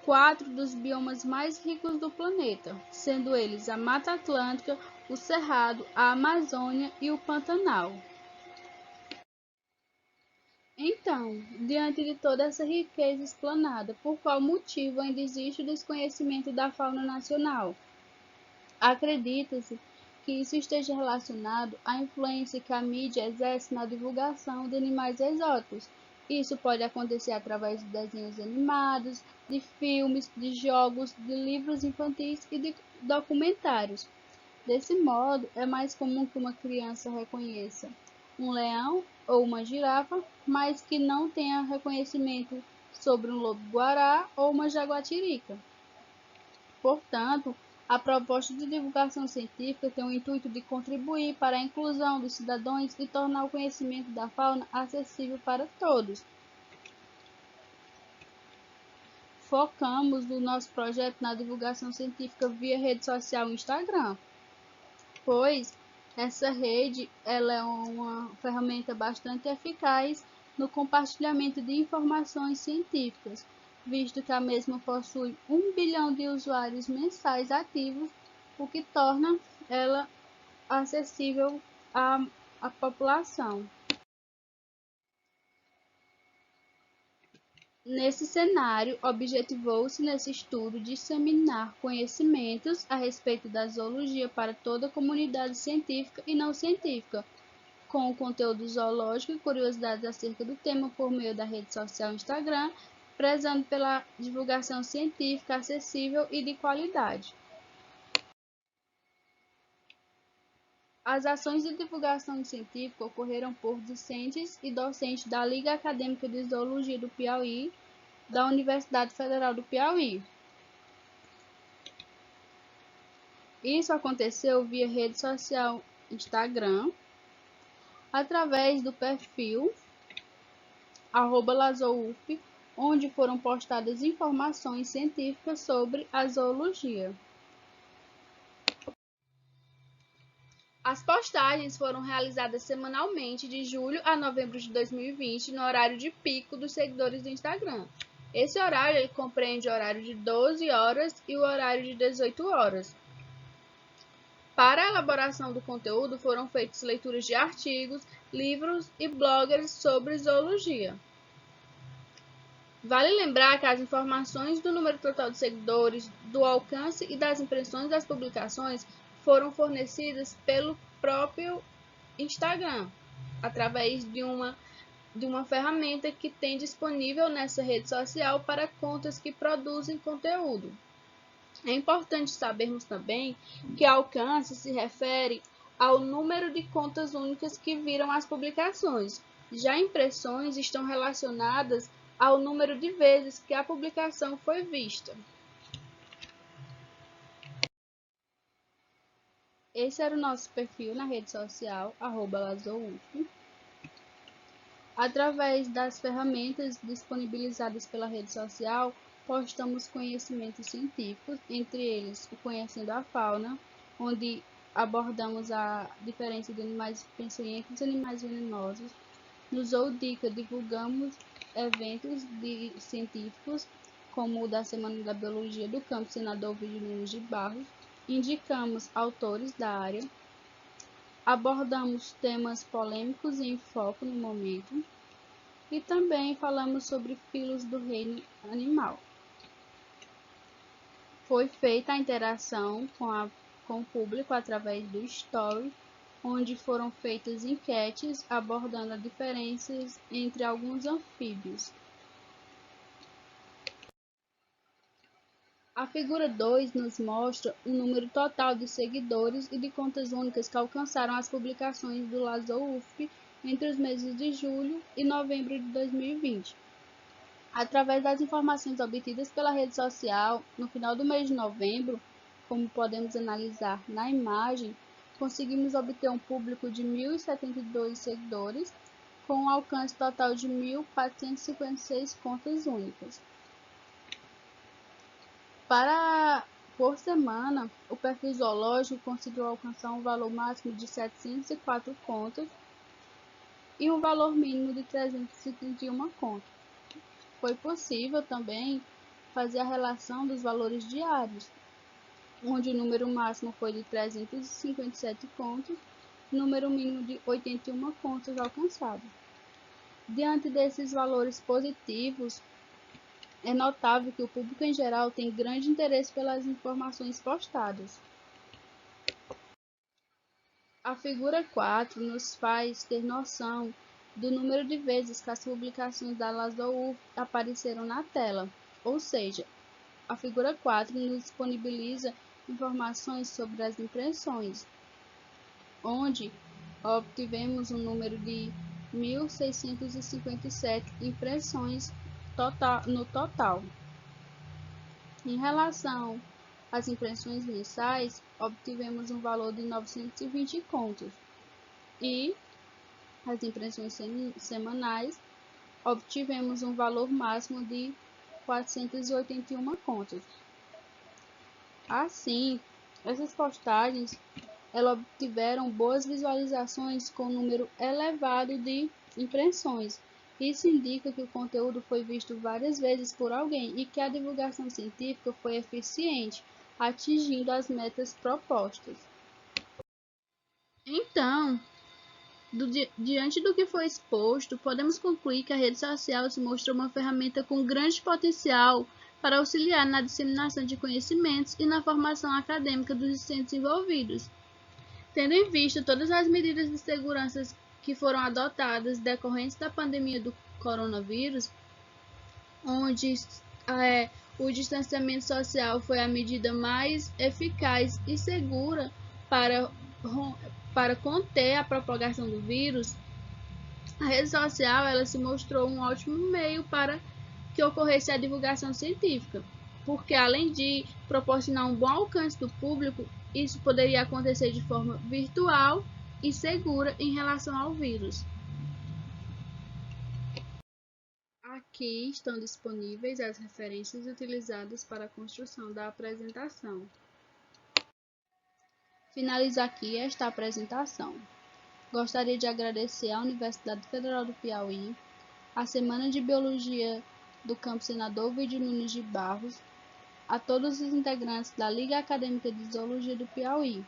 4 dos biomas mais ricos do planeta, sendo eles a Mata Atlântica, o Cerrado, a Amazônia e o Pantanal. Então, diante de toda essa riqueza explanada, por qual motivo ainda existe o desconhecimento da fauna nacional? Acredita-se que isso esteja relacionado à influência que a mídia exerce na divulgação de animais exóticos, Isso pode acontecer através de desenhos animados, de filmes, de jogos, de livros infantis e de documentários. Desse modo, é mais comum que uma criança reconheça um leão ou uma girafa, mas que não tenha reconhecimento sobre um lobo-guará ou uma jaguatirica. Portanto, a proposta de divulgação científica tem o intuito de contribuir para a inclusão dos cidadãos e tornar o conhecimento da fauna acessível para todos. Focamos o nosso projeto na divulgação científica via rede social Instagram, pois essa rede ela é uma ferramenta bastante eficaz no compartilhamento de informações científicas, visto que a mesma possui 1 bilhão de usuários mensais ativos, o que torna ela acessível à população. Nesse cenário, objetivou-se nesse estudo disseminar conhecimentos a respeito da zoologia para toda a comunidade científica e não científica, com o conteúdo zoológico e curiosidades acerca do tema por meio da rede social Instagram, prezando pela divulgação científica acessível e de qualidade. As ações de divulgação científica ocorreram por discentes e docentes da Liga Acadêmica de Zoologia do Piauí, da Universidade Federal do Piauí. Isso aconteceu via rede social Instagram, através do perfil @lazouf, onde foram postadas informações científicas sobre a zoologia. As postagens foram realizadas semanalmente de julho a novembro de 2020, no horário de pico dos seguidores do Instagram. Esse horário ele compreende o horário de 12 horas e o horário de 18 horas. Para a elaboração do conteúdo, foram feitas leituras de artigos, livros e bloggers sobre zoologia. Vale lembrar que as informações do número total de seguidores, do alcance e das impressões das publicações foram fornecidas pelo próprio Instagram, através de uma ferramenta que tem disponível nessa rede social para contas que produzem conteúdo. É importante sabermos também que alcance se refere ao número de contas únicas que viram as publicações. Já impressões estão relacionadas ao número de vezes que a publicação foi vista. Esse era o nosso perfil na rede social, @lazouf. Através das ferramentas disponibilizadas pela rede social, postamos conhecimentos científicos, entre eles o Conhecendo a Fauna, onde abordamos a diferença de animais peçonhentos e animais venenosos. No Zoodica, divulgamos eventos científicos, como o da Semana da Biologia do Campo Senador Ovidio Nunes de Barros. Indicamos autores da área. Abordamos temas polêmicos e em foco no momento. E também falamos sobre filos do reino animal. Foi feita a interação com o público através do Story, onde foram feitas enquetes abordando as diferenças entre alguns anfíbios. A figura 2 nos mostra o número total de seguidores e de contas únicas que alcançaram as publicações do Lazouf entre os meses de julho e novembro de 2020. Através das informações obtidas pela rede social, no final do mês de novembro, como podemos analisar na imagem, conseguimos obter um público de 1.072 seguidores, com um alcance total de 1.456 contas únicas. Por semana, o perfil zoológico conseguiu alcançar um valor máximo de 704 contas e um valor mínimo de 331 contas. Foi possível também fazer a relação dos valores diários, onde o número máximo foi de 357 contas, número mínimo de 81 contas alcançadas. Diante desses valores positivos, é notável que o público em geral tem grande interesse pelas informações postadas. A figura 4 nos faz ter noção do número de vezes que as publicações da LASOUF apareceram na tela, ou seja, a figura 4 nos disponibiliza informações sobre as impressões, onde obtivemos um número de 1.657 impressões no total. Em relação às impressões mensais, obtivemos um valor de 920 contos e as impressões semanais obtivemos um valor máximo de 481 contos. Assim, essas postagens elas obtiveram boas visualizações com um número elevado de impressões. Isso indica que o conteúdo foi visto várias vezes por alguém e que a divulgação científica foi eficiente, atingindo as metas propostas. Então, diante do que foi exposto, podemos concluir que a rede social se mostrou uma ferramenta com grande potencial para auxiliar na disseminação de conhecimentos e na formação acadêmica dos discentes envolvidos. Tendo em vista todas as medidas de segurança que foram adotadas decorrentes da pandemia do coronavírus, onde o distanciamento social foi a medida mais eficaz e segura para conter a propagação do vírus, a rede social ela se mostrou um ótimo meio para que ocorresse a divulgação científica, porque além de proporcionar um bom alcance do público, isso poderia acontecer de forma virtual e segura em relação ao vírus. Aqui estão disponíveis as referências utilizadas para a construção da apresentação. Finalizo aqui esta apresentação. Gostaria de agradecer à Universidade Federal do Piauí, à Semana de Biologia do Campo Senador Ovidio Nunes de Barros, a todos os integrantes da Liga Acadêmica de Zoologia do Piauí.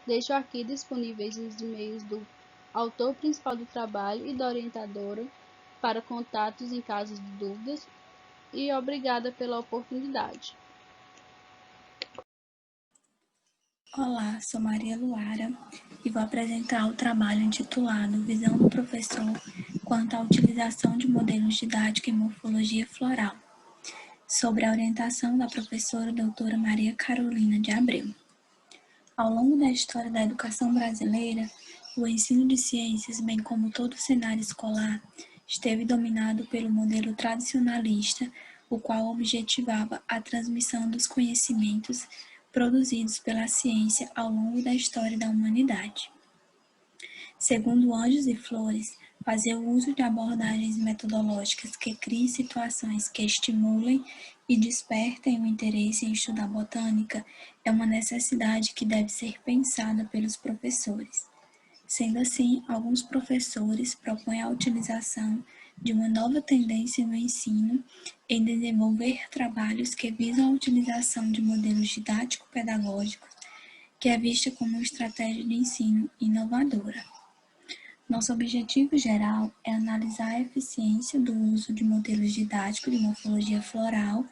Deixo aqui disponíveis os e-mails do autor principal do trabalho e da orientadora para contatos em caso de dúvidas e obrigada pela oportunidade. Olá, sou Maria Luara e vou apresentar o trabalho intitulado Visão do Professor quanto à utilização de modelos didáticos em morfologia floral, sobre a orientação da professora doutora Maria Carolina de Abreu. Ao longo da história da educação brasileira, o ensino de ciências, bem como todo o cenário escolar, esteve dominado pelo modelo tradicionalista, o qual objetivava a transmissão dos conhecimentos produzidos pela ciência ao longo da história da humanidade. Segundo Anjos e Flores, fazer o uso de abordagens metodológicas que criem situações que estimulem e despertem o interesse em estudar botânica é uma necessidade que deve ser pensada pelos professores. Sendo assim, alguns professores propõem a utilização de uma nova tendência no ensino em desenvolver trabalhos que visam a utilização de modelos didático-pedagógicos, que é vista como uma estratégia de ensino inovadora. Nosso objetivo geral é analisar a eficiência do uso de modelos didáticos de morfologia floral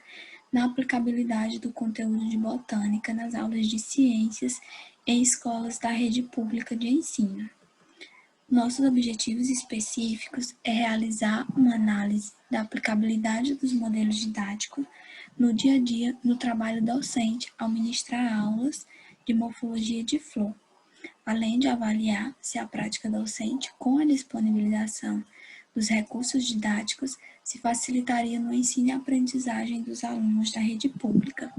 na aplicabilidade do conteúdo de botânica nas aulas de ciências em escolas da rede pública de ensino. Nossos objetivos específicos é realizar uma análise da aplicabilidade dos modelos didáticos no dia a dia no trabalho docente ao ministrar aulas de morfologia de flor, além de avaliar se a prática docente, com a disponibilização dos recursos didáticos, se facilitaria no ensino e aprendizagem dos alunos da rede pública.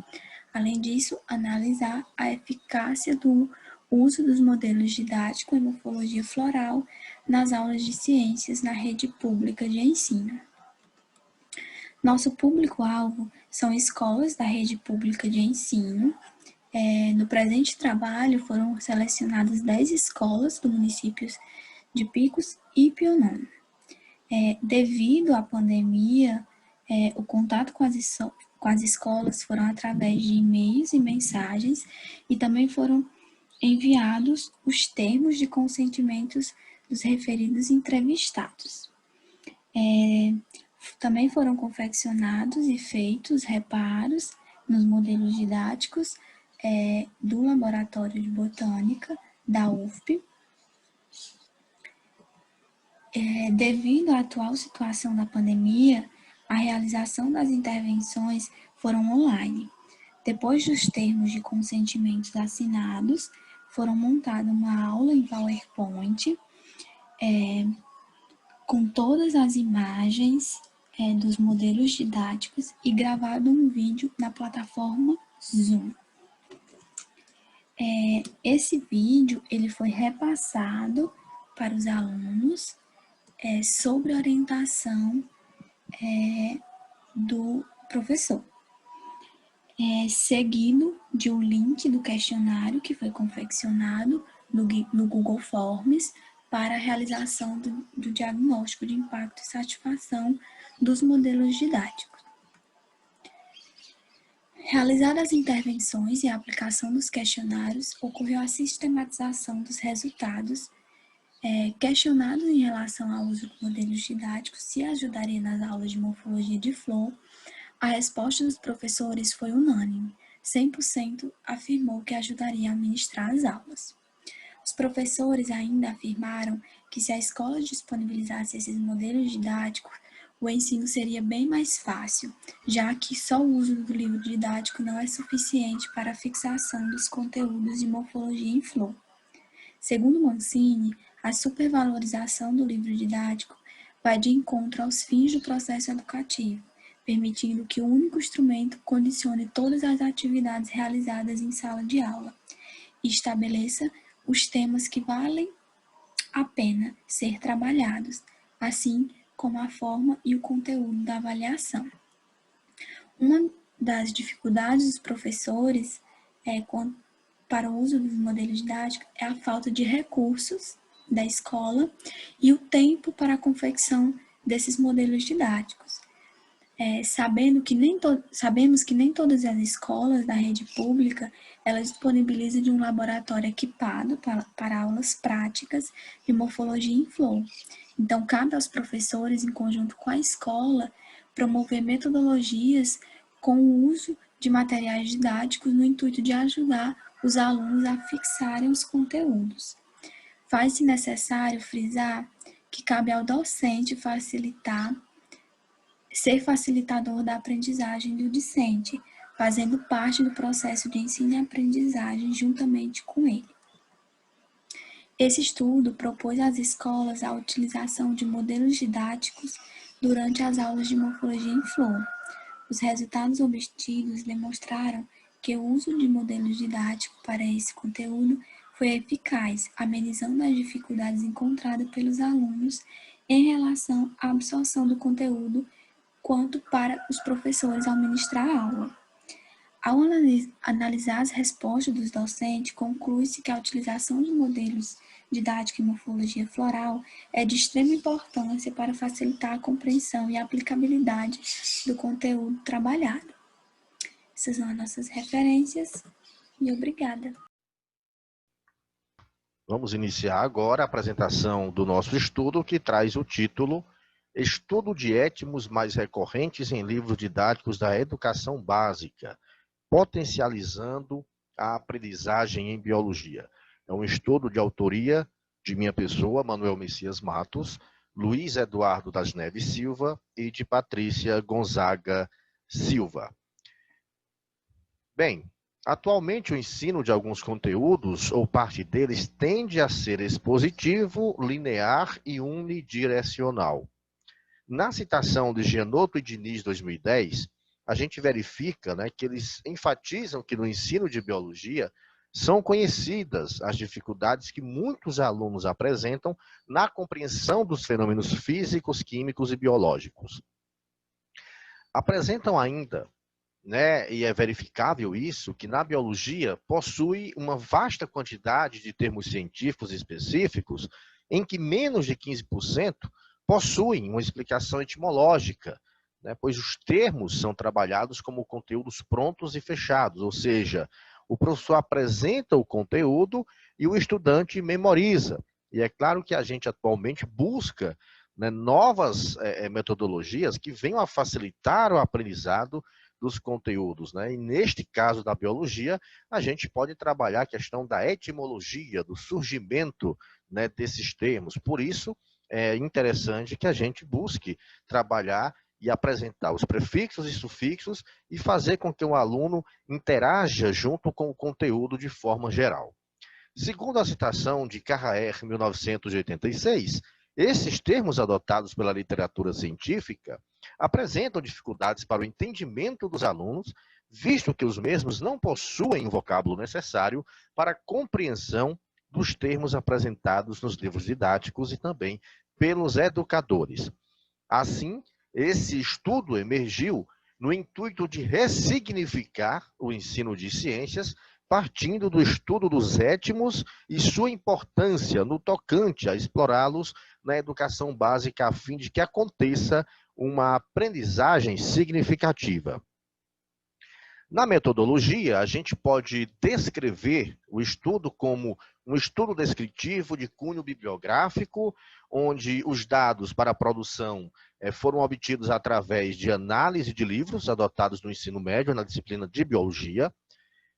Além disso, analisar a eficácia do uso dos modelos didáticos em morfologia floral nas aulas de ciências na rede pública de ensino. Nosso público-alvo são escolas da rede pública de ensino. No presente trabalho, foram selecionadas 10 escolas do municípios de Picos e Pionã. Devido à pandemia, o contato com as escolas foram através de e-mails e mensagens e também foram enviados os termos de consentimentos dos referidos entrevistados. Também foram confeccionados e feitos reparos nos modelos didáticos do Laboratório de Botânica da UFP. Devido à atual situação da pandemia, a realização das intervenções foram online. Depois dos termos de consentimentos assinados, foram montada uma aula em PowerPoint com todas as imagens dos modelos didáticos e gravado um vídeo na plataforma Zoom. Esse vídeo ele foi repassado para os alunos sobre orientação do professor, seguido de um link do questionário que foi confeccionado no Google Forms para a realização do diagnóstico de impacto e satisfação dos modelos didáticos. Realizadas as intervenções e a aplicação dos questionários, ocorreu a sistematização dos resultados questionados em relação ao uso de modelos didáticos se ajudaria nas aulas de morfologia de flor. A resposta dos professores foi unânime. 100% afirmou que ajudaria a ministrar as aulas. Os professores ainda afirmaram que se a escola disponibilizasse esses modelos didáticos, o ensino seria bem mais fácil, já que só o uso do livro didático não é suficiente para a fixação dos conteúdos de morfologia em flor. Segundo Mancini, a supervalorização do livro didático vai de encontro aos fins do processo educativo, permitindo que o único instrumento condicione todas as atividades realizadas em sala de aula e estabeleça os temas que valem a pena ser trabalhados, assim como a forma e o conteúdo da avaliação. Uma das dificuldades dos professores para o uso dos modelos didáticos é a falta de recursos da escola e o tempo para a confecção desses modelos didáticos. Sabemos que nem todas as escolas da rede pública elas disponibilizam de um laboratório equipado para aulas práticas de morfologia em flor. Então, cabe aos professores, em conjunto com a escola, promover metodologias com o uso de materiais didáticos no intuito de ajudar os alunos a fixarem os conteúdos. Faz-se necessário frisar que cabe ao docente ser facilitador da aprendizagem do discente, fazendo parte do processo de ensino e aprendizagem juntamente com ele. Esse estudo propôs às escolas a utilização de modelos didáticos durante as aulas de morfologia em flor. Os resultados obtidos demonstraram que o uso de modelos didáticos para esse conteúdo foi eficaz, amenizando as dificuldades encontradas pelos alunos em relação à absorção do conteúdo, quanto para os professores ao ministrar a aula. Ao analisar as respostas dos docentes, conclui-se que a utilização de modelos didáticos em morfologia floral é de extrema importância para facilitar a compreensão e a aplicabilidade do conteúdo trabalhado. Essas são as nossas referências e obrigada. Vamos iniciar agora a apresentação do nosso estudo, que traz o título Estudo de étimos mais recorrentes em livros didáticos da educação básica, potencializando a aprendizagem em biologia. É um estudo de autoria de minha pessoa, Manuel Messias Matos, Luiz Eduardo das Neves Silva e de Patrícia Gonzaga Silva. Bem, atualmente o ensino de alguns conteúdos, ou parte deles, tende a ser expositivo, linear e unidirecional. Na citação de Gianotto e Diniz, 2010, a gente verifica, que eles enfatizam que no ensino de biologia são conhecidas as dificuldades que muitos alunos apresentam na compreensão dos fenômenos físicos, químicos e biológicos. Apresentam ainda, e é verificável isso, que na biologia possui uma vasta quantidade de termos científicos específicos em que menos de 15% possuem uma explicação etimológica, pois os termos são trabalhados como conteúdos prontos e fechados, ou seja, o professor apresenta o conteúdo e o estudante memoriza. E é claro que a gente atualmente busca novas metodologias que venham a facilitar o aprendizado dos conteúdos. E neste caso da biologia, a gente pode trabalhar a questão da etimologia, do surgimento desses termos. Por isso, é interessante que a gente busque trabalhar e apresentar os prefixos e sufixos e fazer com que o aluno interaja junto com o conteúdo de forma geral. Segundo a citação de Carraer, 1986, esses termos adotados pela literatura científica apresentam dificuldades para o entendimento dos alunos, visto que os mesmos não possuem o vocábulo necessário para a compreensão dos termos apresentados nos livros didáticos e também pelos educadores. Assim, esse estudo emergiu no intuito de ressignificar o ensino de ciências, partindo do estudo dos étimos e sua importância no tocante a explorá-los na educação básica, a fim de que aconteça uma aprendizagem significativa. Na metodologia, a gente pode descrever o estudo como um estudo descritivo de cunho bibliográfico, onde os dados para a produção foram obtidos através de análise de livros adotados no ensino médio, na disciplina de biologia.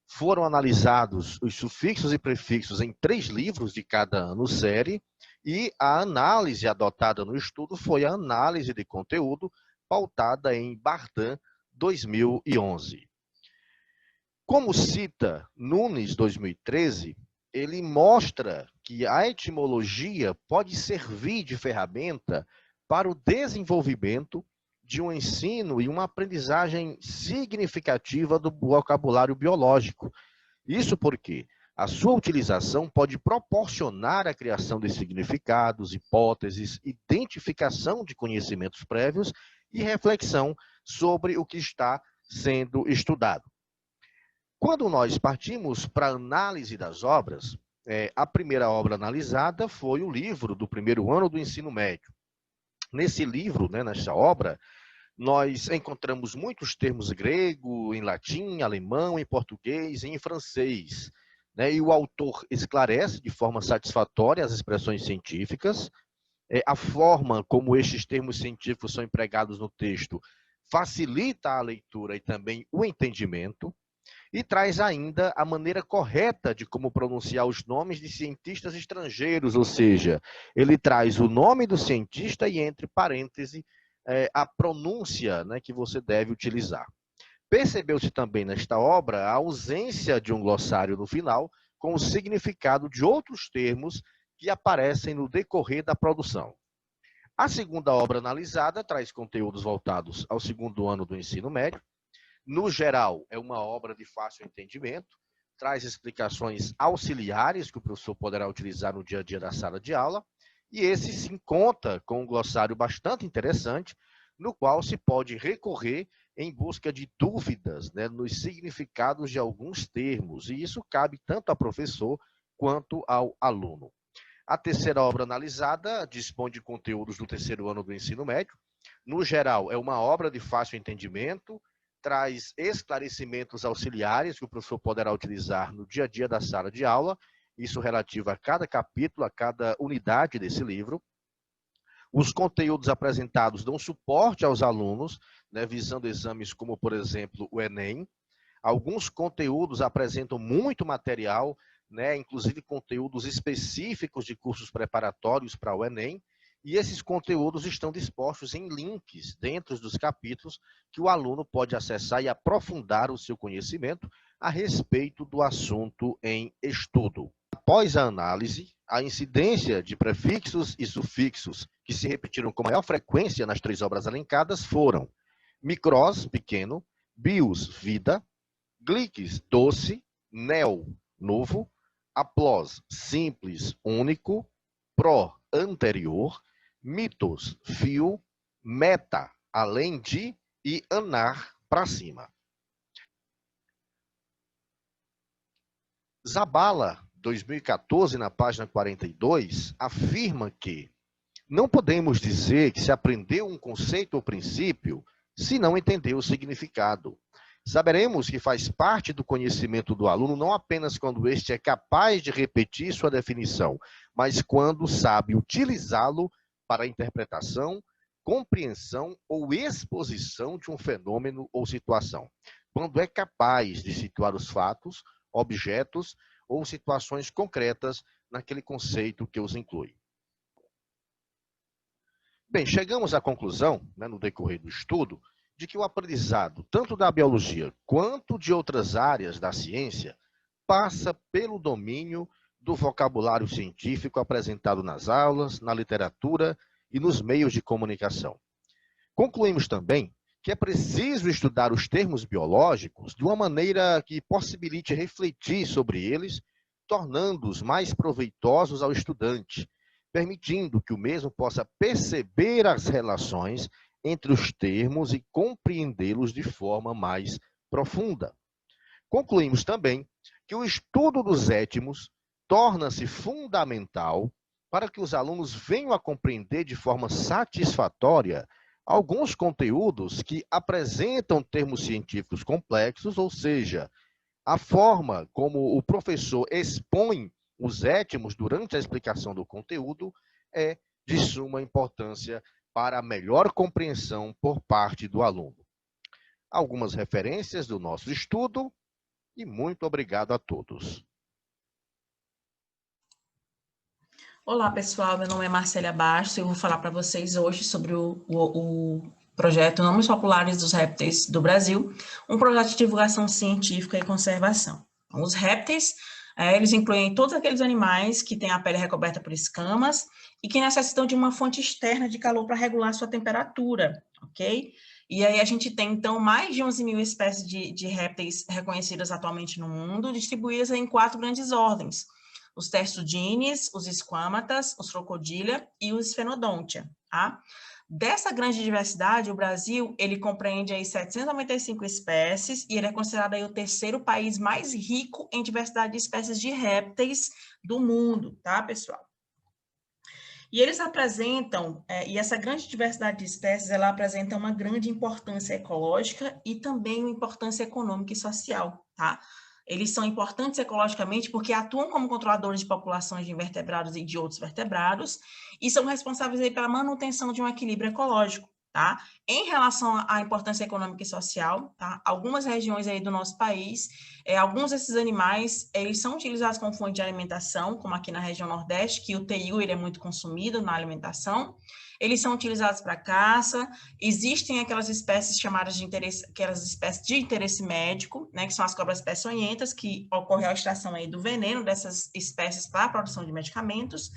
Foram analisados os sufixos e prefixos em 3 livros de cada ano série, e a análise adotada no estudo foi a análise de conteúdo pautada em Bardan 2011. Como cita Nunes 2013, ele mostra que a etimologia pode servir de ferramenta para o desenvolvimento de um ensino e uma aprendizagem significativa do vocabulário biológico. Isso porque a sua utilização pode proporcionar a criação de significados, hipóteses, identificação de conhecimentos prévios e reflexão sobre o que está sendo estudado. Quando nós partimos para a análise das obras, a primeira obra analisada foi o livro do primeiro ano do ensino médio. Nesse livro, nessa obra, nós encontramos muitos termos grego, em latim, alemão, em português e em francês. E o autor esclarece de forma satisfatória as expressões científicas, a forma como estes termos científicos são empregados no texto facilita a leitura e também o entendimento, e traz ainda a maneira correta de como pronunciar os nomes de cientistas estrangeiros, ou seja, ele traz o nome do cientista e, entre parênteses, a pronúncia que você deve utilizar. Percebeu-se também nesta obra a ausência de um glossário no final, com o significado de outros termos que aparecem no decorrer da produção. A segunda obra analisada traz conteúdos voltados ao segundo ano do ensino médio. No geral, é uma obra de fácil entendimento, traz explicações auxiliares que o professor poderá utilizar no dia a dia da sala de aula, e esse se conta com um glossário bastante interessante, no qual se pode recorrer em busca de dúvidas nos significados de alguns termos, e isso cabe tanto ao professor quanto ao aluno. A terceira obra analisada dispõe de conteúdos do terceiro ano do ensino médio. No geral, é uma obra de fácil entendimento, traz esclarecimentos auxiliares que o professor poderá utilizar no dia a dia da sala de aula, isso relativo a cada capítulo, a cada unidade desse livro. Os conteúdos apresentados dão suporte aos alunos, visando exames como, por exemplo, o Enem. Alguns conteúdos apresentam muito material, inclusive conteúdos específicos de cursos preparatórios para o Enem, e esses conteúdos estão dispostos em links dentro dos capítulos que o aluno pode acessar e aprofundar o seu conhecimento a respeito do assunto em estudo. Após a análise, a incidência de prefixos e sufixos que se repetiram com maior frequência nas 3 obras elencadas foram micros, pequeno, bios, vida, gliques, doce, neo, novo, aplos, simples, único, pro, anterior, mitos, fio, meta, além de, e anar, para cima. Zabala, 2014, na página 42, afirma que não podemos dizer que se aprendeu um conceito ou princípio se não entendeu o significado. Saberemos que faz parte do conhecimento do aluno não apenas quando este é capaz de repetir sua definição, mas quando sabe utilizá-lo para a interpretação, compreensão ou exposição de um fenômeno ou situação. Quando é capaz de situar os fatos, objetos ou situações concretas naquele conceito que os inclui. Bem, chegamos à conclusão, no decorrer do estudo, de que o aprendizado, tanto da biologia quanto de outras áreas da ciência, passa pelo domínio do vocabulário científico apresentado nas aulas, na literatura e nos meios de comunicação. Concluímos também que é preciso estudar os termos biológicos de uma maneira que possibilite refletir sobre eles, tornando-os mais proveitosos ao estudante, permitindo que o mesmo possa perceber as relações entre os termos e compreendê-los de forma mais profunda. Concluímos também que o estudo dos étmos torna-se fundamental para que os alunos venham a compreender de forma satisfatória alguns conteúdos que apresentam termos científicos complexos, ou seja, a forma como o professor expõe os étmos durante a explicação do conteúdo é de suma importância para a melhor compreensão por parte do aluno. Algumas referências do nosso estudo e muito obrigado a todos. Olá, pessoal. Meu nome é Marcélia Bastos e eu vou falar para vocês hoje sobre o projeto Nomes Populares dos Répteis do Brasil, um projeto de divulgação científica e conservação. Os répteis, eles incluem todos aqueles animais que têm a pele recoberta por escamas e que necessitam de uma fonte externa de calor para regular sua temperatura, ok? E aí a gente tem, então, mais de 11 mil espécies de répteis reconhecidas atualmente no mundo, distribuídas em 4 grandes ordens: os testudines, os esquamatas, os crocodilia e os sphenodontia, tá? Dessa grande diversidade, o Brasil, ele compreende aí 795 espécies e ele é considerado aí o 3º país mais rico em diversidade de espécies de répteis do mundo, tá, pessoal? E eles apresentam, e essa grande diversidade de espécies, ela apresenta uma grande importância ecológica e também uma importância econômica e social, tá? Eles são importantes ecologicamente porque atuam como controladores de populações de invertebrados e de outros vertebrados e são responsáveis aí pela manutenção de um equilíbrio ecológico, tá? Em relação à importância econômica e social, tá? Algumas regiões aí do nosso país, alguns desses animais, eles são utilizados como fonte de alimentação, como aqui na região Nordeste, que o TEIU, ele é muito consumido na alimentação. Eles são utilizados para caça, existem aquelas espécies chamadas de interesse médico, né, que são as cobras peçonhentas, que ocorre a extração aí do veneno dessas espécies para a produção de medicamentos,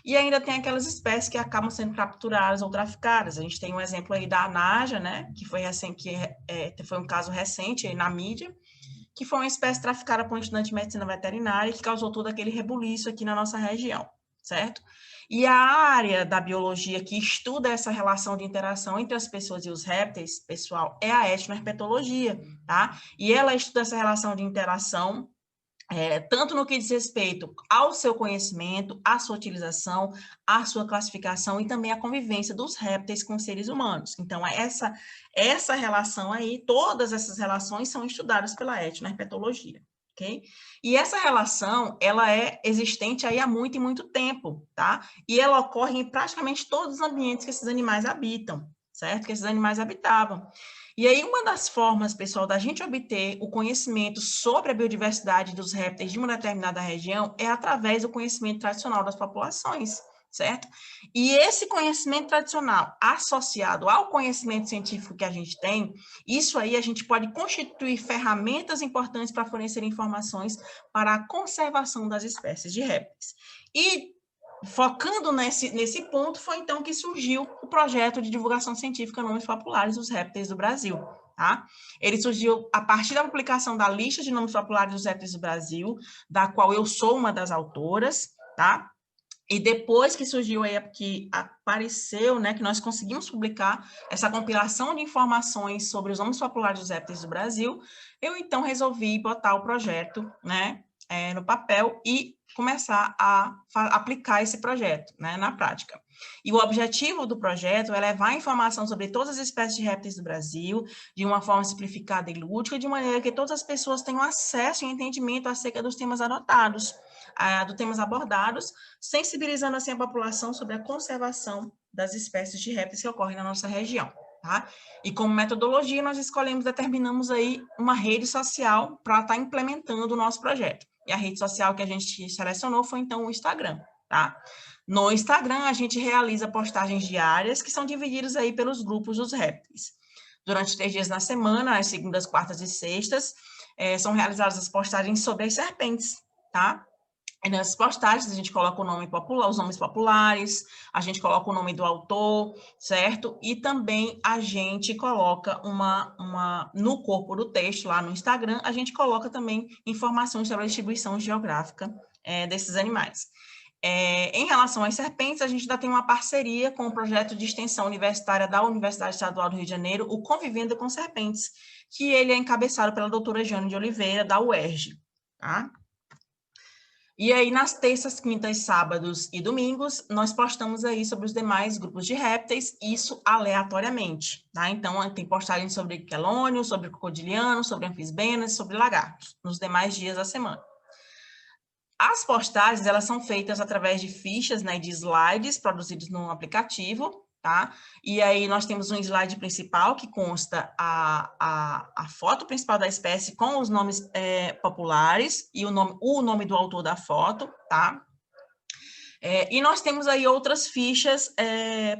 e ainda tem aquelas espécies que acabam sendo capturadas ou traficadas. A gente tem um exemplo aí da anaja, né, que foi um caso recente aí na mídia, que foi uma espécie traficada por um estudante de medicina veterinária e que causou todo aquele rebuliço aqui na nossa região, certo? E a área da biologia que estuda essa relação de interação entre as pessoas e os répteis, pessoal, é a etnoherpetologia, tá? E ela estuda essa relação de interação, tanto no que diz respeito ao seu conhecimento, à sua utilização, à sua classificação e também à convivência dos répteis com os seres humanos. Então, essa relação aí, todas essas relações são estudadas pela etnoherpetologia. Okay? E essa relação, ela é existente aí há muito e muito tempo, tá? E ela ocorre em praticamente todos os ambientes que esses animais habitam, certo? Que esses animais habitavam. E aí, uma das formas, pessoal, da gente obter o conhecimento sobre a biodiversidade dos répteis de uma determinada região é através do conhecimento tradicional das populações, certo? E esse conhecimento tradicional associado ao conhecimento científico que a gente tem, isso aí a gente pode constituir ferramentas importantes para fornecer informações para a conservação das espécies de répteis. E focando nesse ponto, foi então que surgiu o projeto de divulgação científica Nomes Populares dos Répteis do Brasil, tá? Ele surgiu a partir da publicação da lista de nomes populares dos répteis do Brasil, da qual eu sou uma das autoras, tá? E depois que surgiu aí, que apareceu, né, que nós conseguimos publicar essa compilação de informações sobre os nomes populares dos répteis do Brasil, eu então resolvi botar o projeto, né, no papel e começar a aplicar esse projeto, né, na prática. E o objetivo do projeto é levar a informação sobre todas as espécies de répteis do Brasil de uma forma simplificada e lúdica, de maneira que todas as pessoas tenham acesso e entendimento acerca dos temas adotados, dos temas abordados, sensibilizando assim a população sobre a conservação das espécies de répteis que ocorrem na nossa região, tá? E como metodologia, nós determinamos aí uma rede social para estar implementando o nosso projeto. E a rede social que a gente selecionou foi, então, o Instagram, tá? No Instagram, a gente realiza postagens diárias que são divididas aí pelos grupos dos répteis. Durante 3 dias na semana, às segundas, quartas e sextas, são realizadas as postagens sobre as serpentes, tá? E nessas postagens, a gente coloca o nome popular, os nomes populares, a gente coloca o nome do autor, certo? E também a gente coloca no corpo do texto, lá no Instagram, a gente coloca também informações sobre a distribuição geográfica desses animais. Em relação às serpentes, a gente ainda tem uma parceria com o projeto de extensão universitária da Universidade Estadual do Rio de Janeiro, o Convivendo com Serpentes, que ele é encabeçado pela doutora Jane de Oliveira, da UERJ, tá? E aí, nas terças, quintas, sábados e domingos, nós postamos aí sobre os demais grupos de répteis, isso aleatoriamente, tá? Então, tem postagens sobre quelônios, sobre crocodilianos, sobre anfisbenas, sobre lagartos, nos demais dias da semana. As postagens, elas são feitas através de fichas, né, de slides produzidos no aplicativo, tá? E aí nós temos um slide principal que consta a foto principal da espécie com os nomes populares e o nome do autor da foto, tá? E nós temos aí outras fichas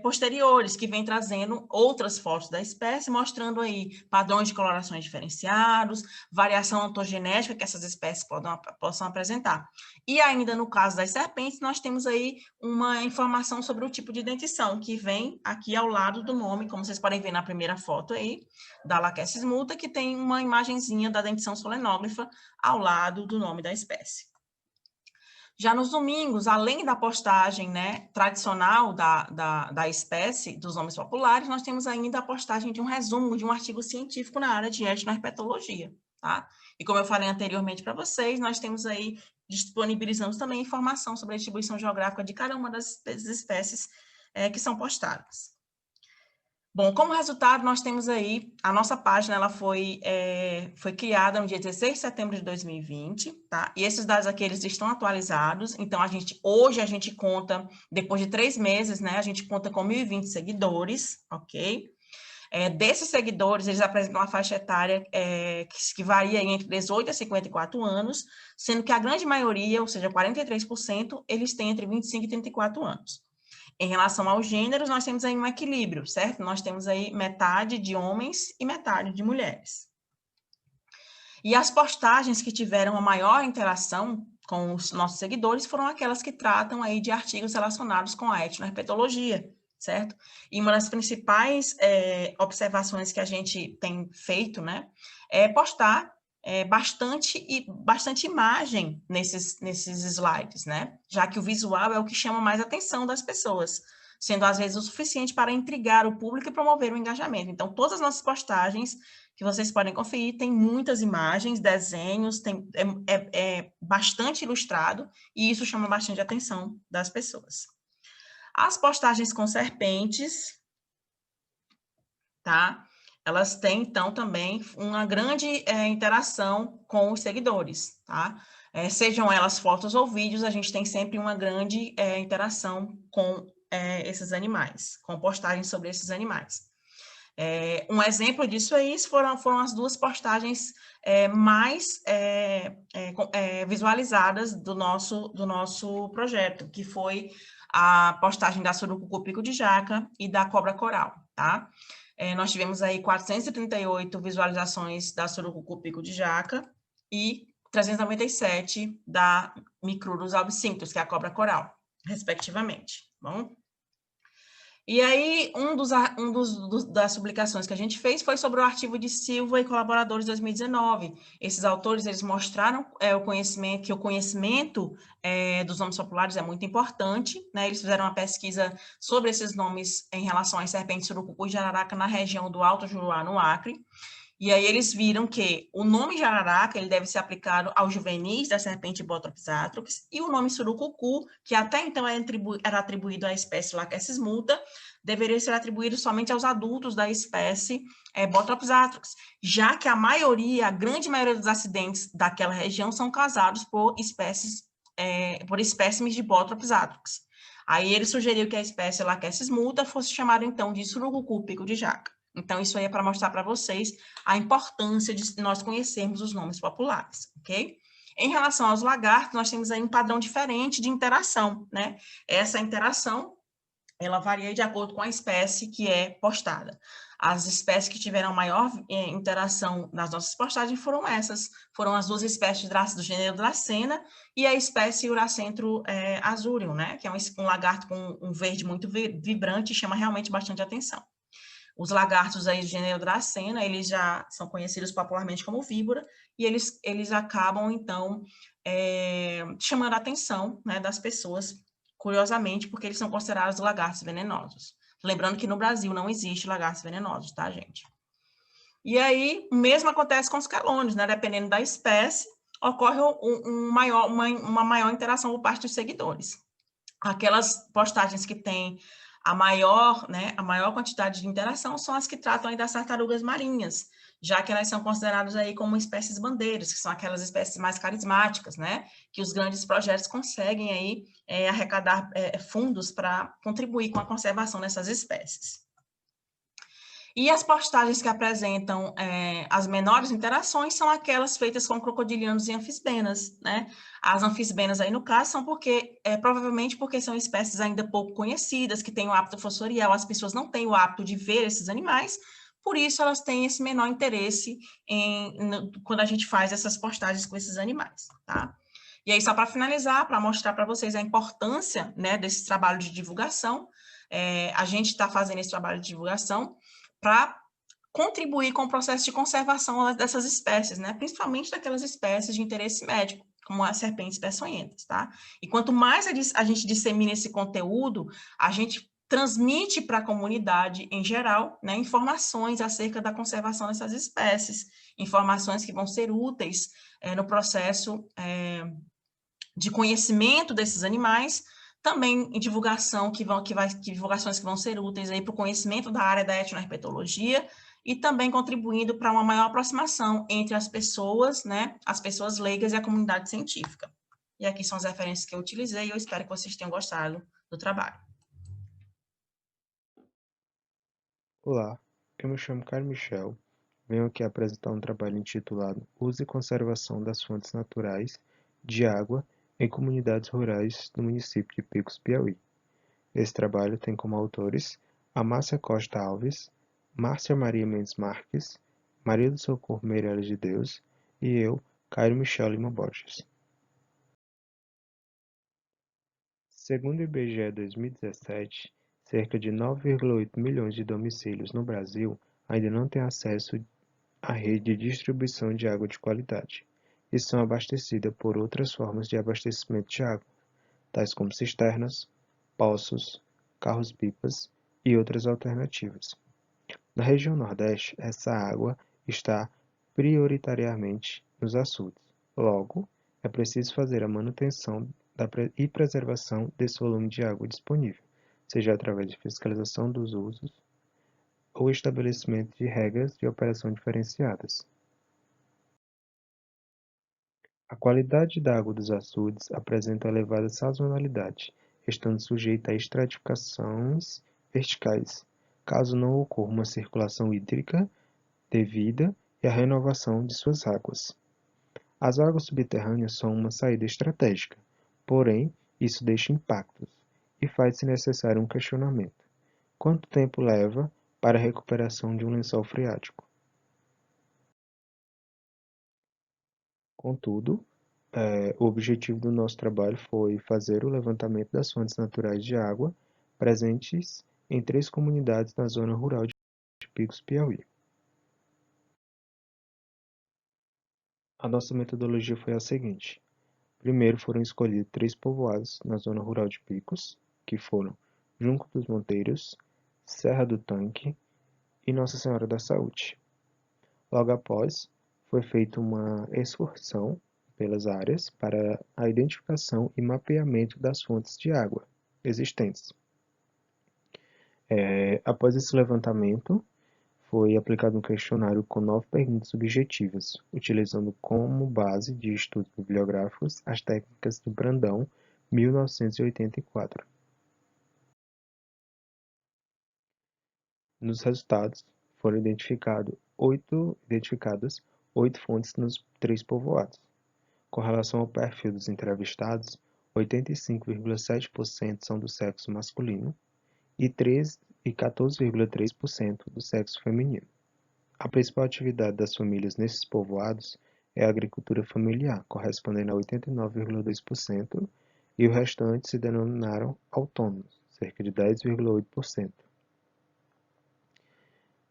posteriores que vêm trazendo outras fotos da espécie, mostrando aí padrões de colorações diferenciados, variação ontogenética que essas espécies possam apresentar. E ainda no caso das serpentes, nós temos aí uma informação sobre o tipo de dentição, que vem aqui ao lado do nome, como vocês podem ver na primeira foto aí, da Lachesis multa, que tem uma imagenzinha da dentição solenógrafa ao lado do nome da espécie. Já nos domingos, além da postagem, né, tradicional da espécie, dos nomes populares, nós temos ainda a postagem de um resumo de um artigo científico na área de etnoherpetologia, tá? E como eu falei anteriormente para vocês, nós temos aí, disponibilizamos também informação sobre a distribuição geográfica de cada uma das espécies que são postadas. Bom, como resultado, nós temos aí, a nossa página, ela foi criada no dia 16 de setembro de 2020, tá? E esses dados aqui, eles estão atualizados, então hoje a gente conta, depois de 3 meses, né, a gente conta com 1.020 seguidores, ok? Desses seguidores, eles apresentam uma faixa etária que varia entre 18 a 54 anos, sendo que a grande maioria, ou seja, 43%, eles têm entre 25 e 34 anos. Em relação aos gêneros, nós temos aí um equilíbrio, certo? Nós temos aí metade de homens e metade de mulheres. E as postagens que tiveram a maior interação com os nossos seguidores foram aquelas que tratam aí de artigos relacionados com a etnoherpetologia, certo? E uma das principais observações que a gente tem feito, né, é postar bastante imagem nesses slides, né? Já que o visual é o que chama mais a atenção das pessoas, sendo às vezes o suficiente para intrigar o público e promover o engajamento. Então, todas as nossas postagens que vocês podem conferir, tem muitas imagens, desenhos, é bastante ilustrado, e isso chama bastante a atenção das pessoas. As postagens com serpentes, tá? Elas têm, então, também uma grande interação com os seguidores, tá? Sejam elas fotos ou vídeos, a gente tem sempre uma grande interação com esses animais, com postagens sobre esses animais. Um exemplo disso aí foram as 2 postagens mais visualizadas do nosso projeto, que foi a postagem da surucucu pico de jaca e da cobra coral, tá? Nós tivemos aí 438 visualizações da surucucu pico de jaca e 397 da Micrurus albicinctus, que é a cobra coral, respectivamente, bom? E aí, das publicações que a gente fez foi sobre o artigo de Silva e colaboradores 2019. Esses autores, eles mostraram que o conhecimento dos nomes populares é muito importante, né? Eles fizeram uma pesquisa sobre esses nomes em relação às serpentes surucucu e jararaca na região do Alto Juruá, no Acre. E aí eles viram que o nome jararaca, ele deve ser aplicado aos juvenis da serpente Bothrops atrox, e o nome surucucu, que até então era atribuído à espécie Lachesis multa, deveria ser atribuído somente aos adultos da espécie Bothrops atrox, já que a grande maioria dos acidentes daquela região são causados por espécimes de Bothrops atrox. Aí ele sugeriu que a espécie Lachesis multa fosse chamada então de surucucu pico de jaca. Então, isso aí é para mostrar para vocês a importância de nós conhecermos os nomes populares, ok? Em relação aos lagartos, nós temos aí um padrão diferente de interação, né? Essa interação, ela varia de acordo com a espécie que é postada. As espécies que tiveram maior interação nas nossas postagens foram as duas espécies do gênero Dracena e a espécie Uracentro azurium, né? Que é um lagarto com um verde muito vibrante e chama realmente bastante atenção. Os lagartos aí do gênero Dracena, eles já são conhecidos popularmente como víbora, e eles acabam, então, chamando a atenção, né, das pessoas, curiosamente, porque eles são considerados lagartos venenosos. Lembrando que no Brasil não existe lagartos venenosos, tá, gente? E aí, o mesmo acontece com os quelônios, né? Dependendo da espécie, ocorre uma maior interação por parte dos seguidores. Aquelas postagens que têm a maior quantidade de interação são as que tratam aí das tartarugas marinhas, já que elas são consideradas aí como espécies bandeiras, que são aquelas espécies mais carismáticas, né? Que os grandes projetos conseguem aí arrecadar fundos para contribuir com a conservação dessas espécies. E as postagens que apresentam as menores interações são aquelas feitas com crocodilianos e anfisbenas, né? As anfisbenas aí, no caso, são provavelmente porque são espécies ainda pouco conhecidas, que têm o hábito fossorial, as pessoas não têm o hábito de ver esses animais, por isso elas têm esse menor interesse quando a gente faz essas postagens com esses animais, tá? E aí, só para finalizar, para mostrar para vocês a importância, né, desse trabalho de divulgação, a gente está fazendo esse trabalho de divulgação para contribuir com o processo de conservação dessas espécies, né? Principalmente daquelas espécies de interesse médico, como as serpentes peçonhentas, tá? E quanto mais a gente dissemina esse conteúdo, a gente transmite para a comunidade em geral, né, informações acerca da conservação dessas espécies, informações que vão ser úteis no processo de conhecimento desses animais, também em divulgações que vão ser úteis aí para o conhecimento da área da etnoherpetologia e também contribuindo para uma maior aproximação entre as pessoas, né, as pessoas leigas e a comunidade científica. E aqui são as referências que eu utilizei e eu espero que vocês tenham gostado do trabalho. Olá, eu me chamo Caio Michel, venho aqui apresentar um trabalho intitulado Uso e Conservação das Fontes Naturais de Água em Comunidades Rurais do município de Picos, Piauí. Esse trabalho tem como autores a Márcia Costa Alves, Márcia Maria Mendes Marques, Maria do Socorro Meirelles de Deus e eu, Caio Michel Lima Borges. Segundo o IBGE 2017, cerca de 9,8 milhões de domicílios no Brasil ainda não têm acesso à rede de distribuição de água de qualidade e são abastecidas por outras formas de abastecimento de água, tais como cisternas, poços, carros-pipas e outras alternativas. Na região Nordeste, essa água está prioritariamente nos açudes. Logo, é preciso fazer a manutenção e preservação desse volume de água disponível, seja através de fiscalização dos usos ou estabelecimento de regras de operação diferenciadas. A qualidade da água dos açudes apresenta elevada sazonalidade, estando sujeita a estratificações verticais, caso não ocorra uma circulação hídrica devida e a renovação de suas águas. As águas subterrâneas são uma saída estratégica, porém, isso deixa impactos e faz-se necessário um questionamento. Quanto tempo leva para a recuperação de um lençol freático? Contudo, o objetivo do nosso trabalho foi fazer o levantamento das fontes naturais de água presentes em 3 comunidades na zona rural de Picos, Piauí. A nossa metodologia foi a seguinte. Primeiro foram escolhidos 3 povoados na zona rural de Picos, que foram Junco dos Monteiros, Serra do Tanque e Nossa Senhora da Saúde. Logo após, foi feita uma excursão pelas áreas para a identificação e mapeamento das fontes de água existentes. Após esse levantamento, foi aplicado um questionário com 9 perguntas objetivas, utilizando como base de estudos bibliográficos as técnicas do Brandão, 1984. Nos resultados, foram identificadas 8 fontes nos 3 povoados. Com relação ao perfil dos entrevistados, 85,7% são do sexo masculino e 14,3% do sexo feminino. A principal atividade das famílias nesses povoados é a agricultura familiar, correspondendo a 89,2%, e o restante se denominaram autônomos, cerca de 10,8%.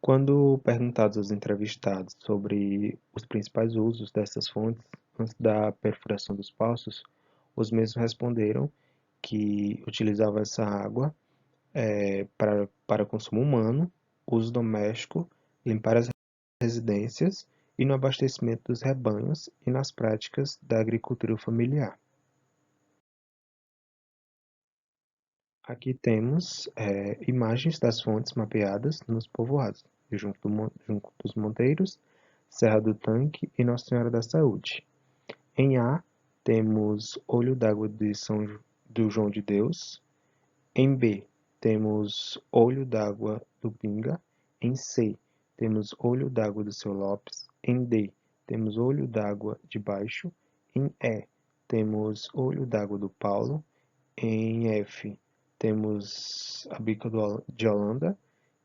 Quando perguntados aos entrevistados sobre os principais usos dessas fontes antes da perfuração dos poços, os mesmos responderam que utilizavam essa água para consumo humano, uso doméstico, limpar as residências e no abastecimento dos rebanhos e nas práticas da agricultura familiar. Aqui temos imagens das fontes mapeadas nos povoados, Junco dos Monteiros, Serra do Tanque e Nossa Senhora da Saúde. Em A, temos Olho d'Água do João de Deus. Em B, temos Olho d'Água do Pinga. Em C, temos Olho d'Água do Seu Lopes. Em D, temos Olho d'Água de Baixo. Em E, temos Olho d'Água do Paulo. Em F, temos a Bica de Holanda.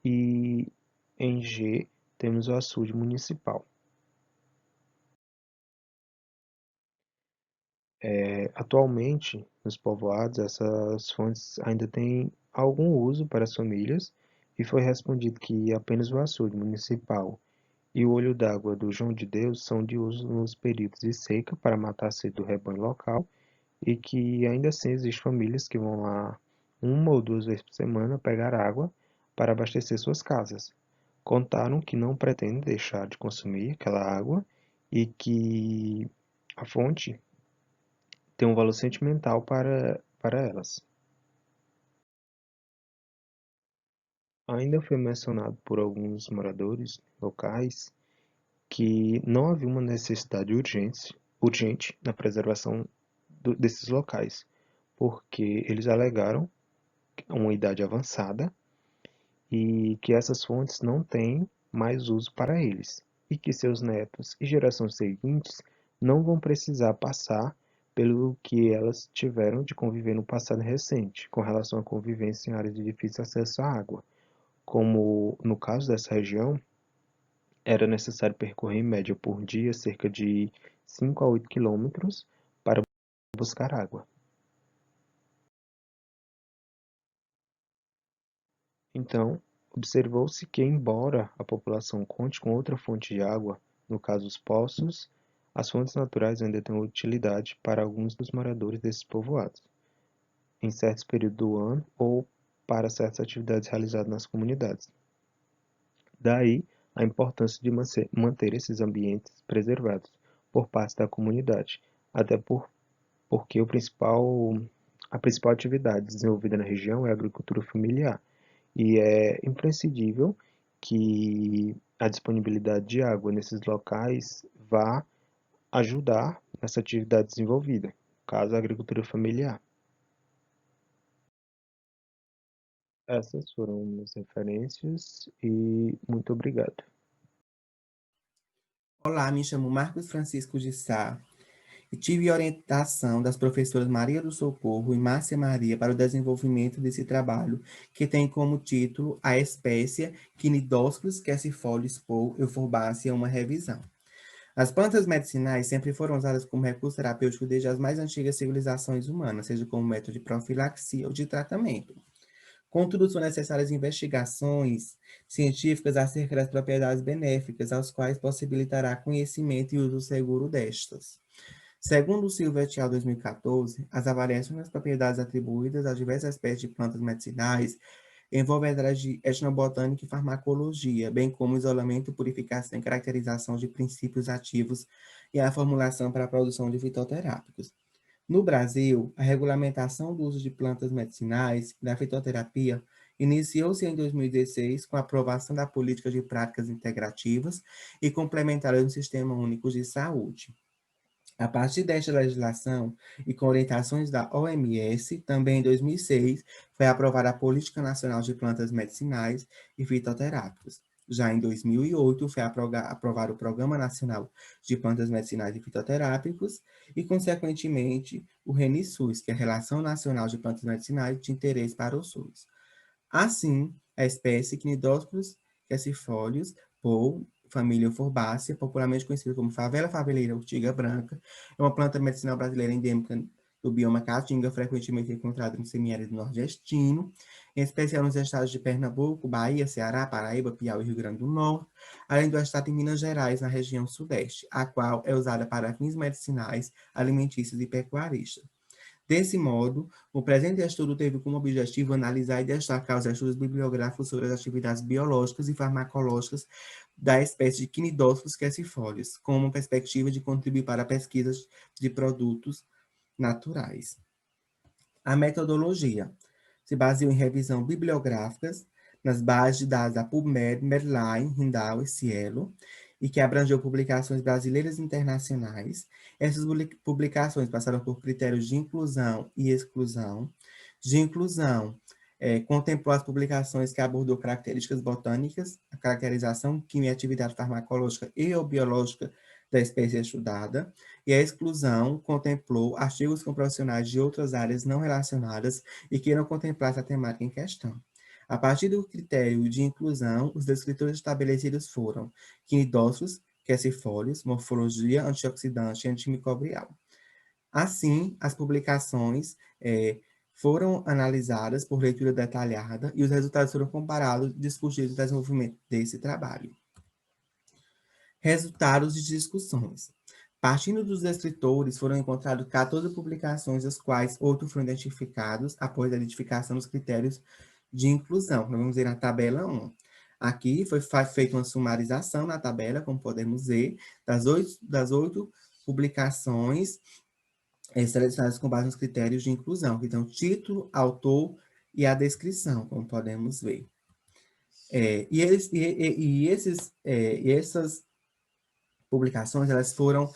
E em G, temos o açude municipal. Atualmente, nos povoados, essas fontes ainda têm algum uso para as famílias e foi respondido que apenas o açude municipal e o olho d'água do João de Deus são de uso nos períodos de seca para matar a sede do rebanho local e que ainda assim existem famílias que vão lá uma ou duas vezes por semana pegar água para abastecer suas casas. Contaram que não pretendem deixar de consumir aquela água e que a fonte tem um valor sentimental para elas. Ainda foi mencionado por alguns moradores locais que não havia uma necessidade urgente na preservação desses locais, porque eles alegaram uma idade avançada e que essas fontes não têm mais uso para eles, e que seus netos e gerações seguintes não vão precisar passar pelo que elas tiveram de conviver no passado recente, com relação à convivência em áreas de difícil acesso à água, como no caso dessa região, era necessário percorrer em média por dia cerca de 5 a 8 quilômetros para buscar água. Então, observou-se que, embora a população conte com outra fonte de água, no caso os poços, as fontes naturais ainda têm utilidade para alguns dos moradores desses povoados, em certos períodos do ano ou para certas atividades realizadas nas comunidades. Daí a importância de manter esses ambientes preservados por parte da comunidade, até porque a principal atividade desenvolvida na região é a agricultura familiar, e é imprescindível que a disponibilidade de água nesses locais vá ajudar nessa atividade desenvolvida, caso a agricultura familiar. Essas foram minhas referências e muito obrigado. Olá, me chamo Marcos Francisco de Sá e tive orientação das professoras Maria do Socorro e Márcia Maria para o desenvolvimento desse trabalho, que tem como título A Espécie Quinidoscus quercifolia euforbácea, uma revisão. As plantas medicinais sempre foram usadas como recurso terapêutico desde as mais antigas civilizações humanas, seja como método de profilaxia ou de tratamento. Contudo, são necessárias investigações científicas acerca das propriedades benéficas, aos quais possibilitará conhecimento e uso seguro destas. Segundo o Silva et al. 2014, as avaliações das propriedades atribuídas a diversas espécies de plantas medicinais envolvem áreas de etnobotânica e farmacologia, bem como isolamento, purificação e caracterização de princípios ativos e a formulação para a produção de fitoterápicos. No Brasil, a regulamentação do uso de plantas medicinais e da fitoterapia iniciou-se em 2016 com a aprovação da Política de Práticas Integrativas e Complementares no Sistema Único de Saúde. A partir desta legislação e com orientações da OMS, também em 2006, foi aprovada a Política Nacional de Plantas Medicinais e Fitoterápicos. Já em 2008, foi aprovado o Programa Nacional de Plantas Medicinais e Fitoterápicos e, consequentemente, o RENISSUS, que é a Relação Nacional de Plantas Medicinais de Interesse para o SUS. Assim, a espécie Cnidóscuros quercifolius, ou família Euphorbácea, popularmente conhecida como favela faveleira urtiga branca, é uma planta medicinal brasileira endêmica do bioma caatinga, frequentemente encontrada no semiárido nordestino, em especial nos estados de Pernambuco, Bahia, Ceará, Paraíba, Piauí e Rio Grande do Norte, além do estado de Minas Gerais, na região sudeste, a qual é usada para fins medicinais, alimentícios e pecuaristas. Desse modo, o presente estudo teve como objetivo analisar e destacar os estudos bibliográficos sobre as atividades biológicas e farmacológicas da espécie de Cnidóscuros quercifolius, com uma perspectiva de contribuir para pesquisas de produtos naturais. A metodologia se baseou em revisão bibliográficas nas bases de dados da PubMed, Medline, Rindal e Cielo, e que abrangeu publicações brasileiras e internacionais. Essas publicações passaram por critérios de inclusão e exclusão. De inclusão, contemplou as publicações que abordou características botânicas, a caracterização, química e atividade farmacológica e ou biológica da espécie estudada, e a exclusão contemplou artigos com profissionais de outras áreas não relacionadas e que não contemplassem a temática em questão. A partir do critério de inclusão, os descritores estabelecidos foram Cnidóscuros quercifolius, morfologia, antioxidante e antimicrobial. Assim, as publicações foram analisadas por leitura detalhada e os resultados foram comparados e discutidos no desenvolvimento desse trabalho. Resultados de discussões. Partindo dos descritores, foram encontradas 14 publicações, das quais 8 foram identificados após a identificação dos critérios de inclusão. Nós vamos ver na tabela 1. Aqui foi feita uma sumarização na tabela, como podemos ver, das oito publicações selecionadas com base nos critérios de inclusão, que tem o título, autor e a descrição, como podemos ver. Essas publicações, elas foram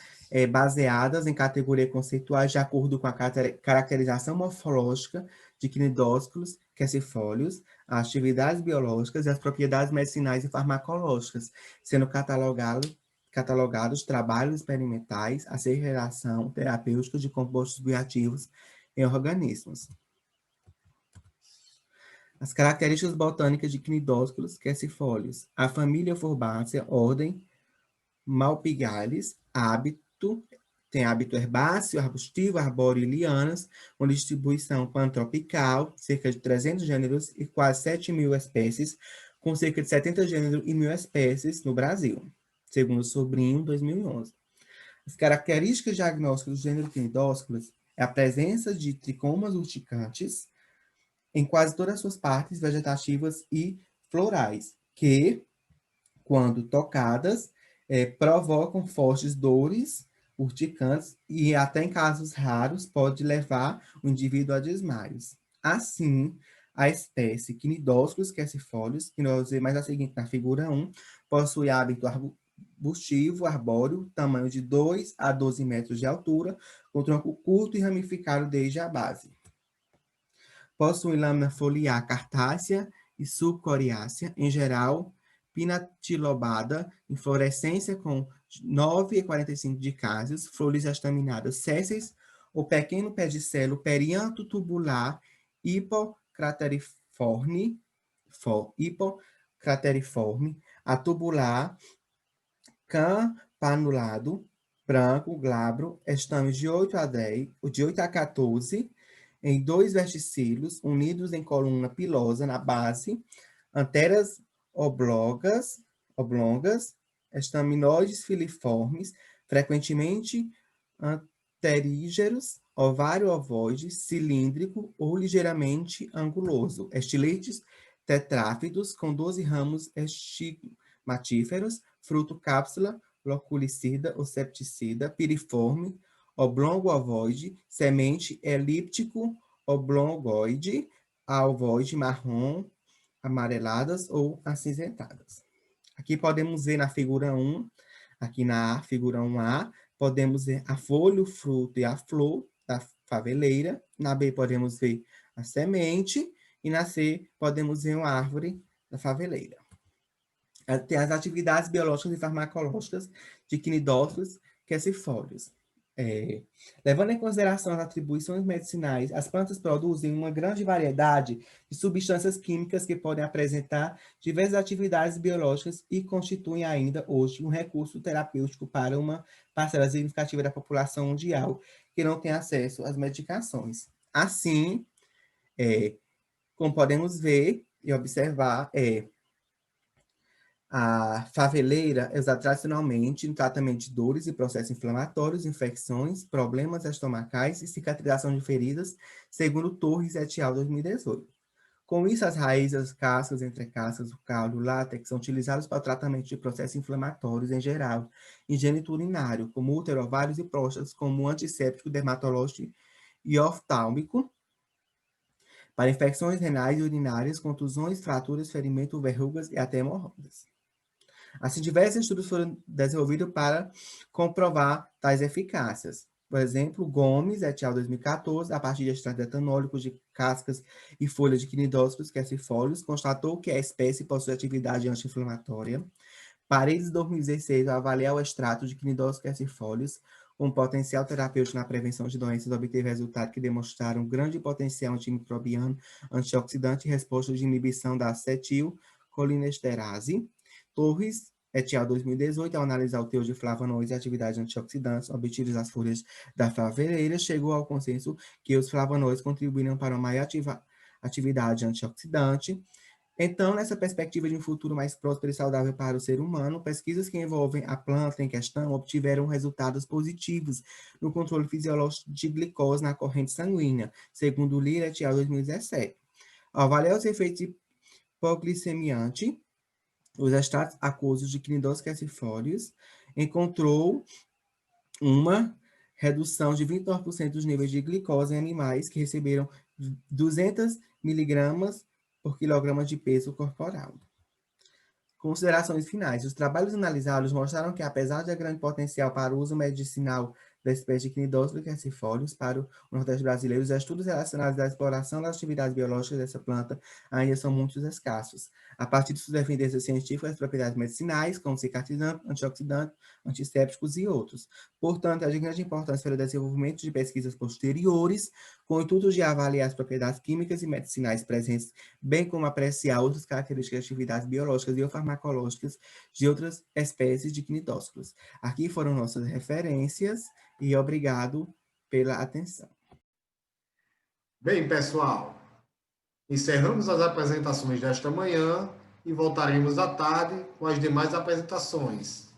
baseadas em categorias conceituais de acordo com a caracterização morfológica de Cnidóscuros quercifolius, as atividades biológicas e as propriedades medicinais e farmacológicas, sendo catalogados trabalhos experimentais, a ser relação terapêutica de compostos bioativos em organismos. As características botânicas de Cnidóscuros quercifolius. A família Euphorbácea, ordem Malpigales, tem hábito herbáceo, arbustivo, arbóreo e lianas, com distribuição pantropical, cerca de 300 gêneros e quase 7.000 espécies, com cerca de 70 gêneros e 1.000 espécies no Brasil, segundo o Sobrinho, 2011. As características diagnósticas do gênero Cnidóscuros é a presença de tricomas urticantes em quase todas as suas partes vegetativas e florais, que, quando tocadas, provocam fortes dores urticantes e até em casos raros pode levar o indivíduo a desmaios. Assim, a espécie Cnidóscuros quercifolius, que nós vamos ver mais a seguinte na figura 1, possui hábito arbustivo, arbóreo, tamanho de 2 a 12 metros de altura, com tronco curto e ramificado desde a base. Possui lâmina foliar cartácea e subcoriácea, em geral, pinatilobada, inflorescência com 9 e 45 de cásios, flores estaminadas sésseis ou pequeno pedicelo perianto tubular hipocrateriforme, a tubular, campanulado, branco, glabro, estames de 8 a 14, em 2 verticílios, unidos em coluna pilosa na base, anteras oblongas, estaminóides filiformes, frequentemente anterígeros, ovário ovoide, cilíndrico ou ligeiramente anguloso, estiletes tetráfidos com 12 ramos estigmatíferos, fruto cápsula, loculicida ou septicida, piriforme, oblongo-ovoide, semente elíptico, oblongoide, a ovoide marrom, amareladas ou acinzentadas. Aqui podemos ver na figura 1, aqui na figura 1A, podemos ver a folha, o fruto e a flor da faveleira. Na B podemos ver a semente e na C podemos ver uma árvore da faveleira. Tem as atividades biológicas e farmacológicas de quinidófilos quercifólios. Levando em consideração as atribuições medicinais, as plantas produzem uma grande variedade de substâncias químicas que podem apresentar diversas atividades biológicas e constituem ainda hoje um recurso terapêutico para uma parcela significativa da população mundial que não tem acesso às medicações. Assim, como podemos ver e observar, a faveleira é usada tradicionalmente no tratamento de dores e processos inflamatórios, infecções, problemas estomacais e cicatrização de feridas, segundo Torres et al. 2018. Com isso, as raízes, as cascas, entrecascas, o caule, o látex são utilizados para o tratamento de processos inflamatórios em geral, em gênito urinário, como útero, ovários e próstatas, como antisséptico, dermatológico e oftálmico, para infecções renais e urinárias, contusões, fraturas, ferimentos, verrugas e até hemorroidas. Assim, diversos estudos foram desenvolvidos para comprovar tais eficácias. Por exemplo, Gomes et al. 2014, a partir de extratos etanólicos de cascas e folhas de quinidófilos quercifólios, constatou que a espécie possui atividade anti-inflamatória. Paredes, 2016, ao avaliar o extrato de quinidófilos quercifólios com potencial terapêutico na prevenção de doenças, obteve resultados que demonstraram grande potencial antimicrobiano, antioxidante e resposta de inibição da acetilcolinesterase. Torres et al. 2018, ao analisar o teor de flavonoides e atividades antioxidantes obtidos das folhas da faveleira, chegou ao consenso que os flavonoides contribuíram para uma maior atividade antioxidante. Então, nessa perspectiva de um futuro mais próspero e saudável para o ser humano, pesquisas que envolvem a planta em questão obtiveram resultados positivos no controle fisiológico de glicose na corrente sanguínea, segundo Lira et al. 2017. Ao avaliar os efeitos hipoglicemiantes, os extratos aquosos de quinidófilos quercifólios encontrou uma redução de 29% dos níveis de glicose em animais que receberam 200 miligramas por quilograma de peso corporal. Considerações finais. Os trabalhos analisados mostraram que, apesar de grande potencial para o uso medicinal da espécie de quinidófilos quercifólios para o Nordeste brasileiro, os estudos relacionados à exploração das atividades biológicas dessa planta ainda são muito escassos. A partir de suas evidências científicas, as propriedades medicinais, como cicatrizante, antioxidante, antissépticos e outros. Portanto, é de grande importância para o desenvolvimento de pesquisas posteriores, com o intuito de avaliar as propriedades químicas e medicinais presentes, bem como apreciar outras características de atividades biológicas e farmacológicas de outras espécies de quinidófilos. Aqui foram nossas referências e obrigado pela atenção. Bem, pessoal, encerramos as apresentações desta manhã e voltaremos à tarde com as demais apresentações.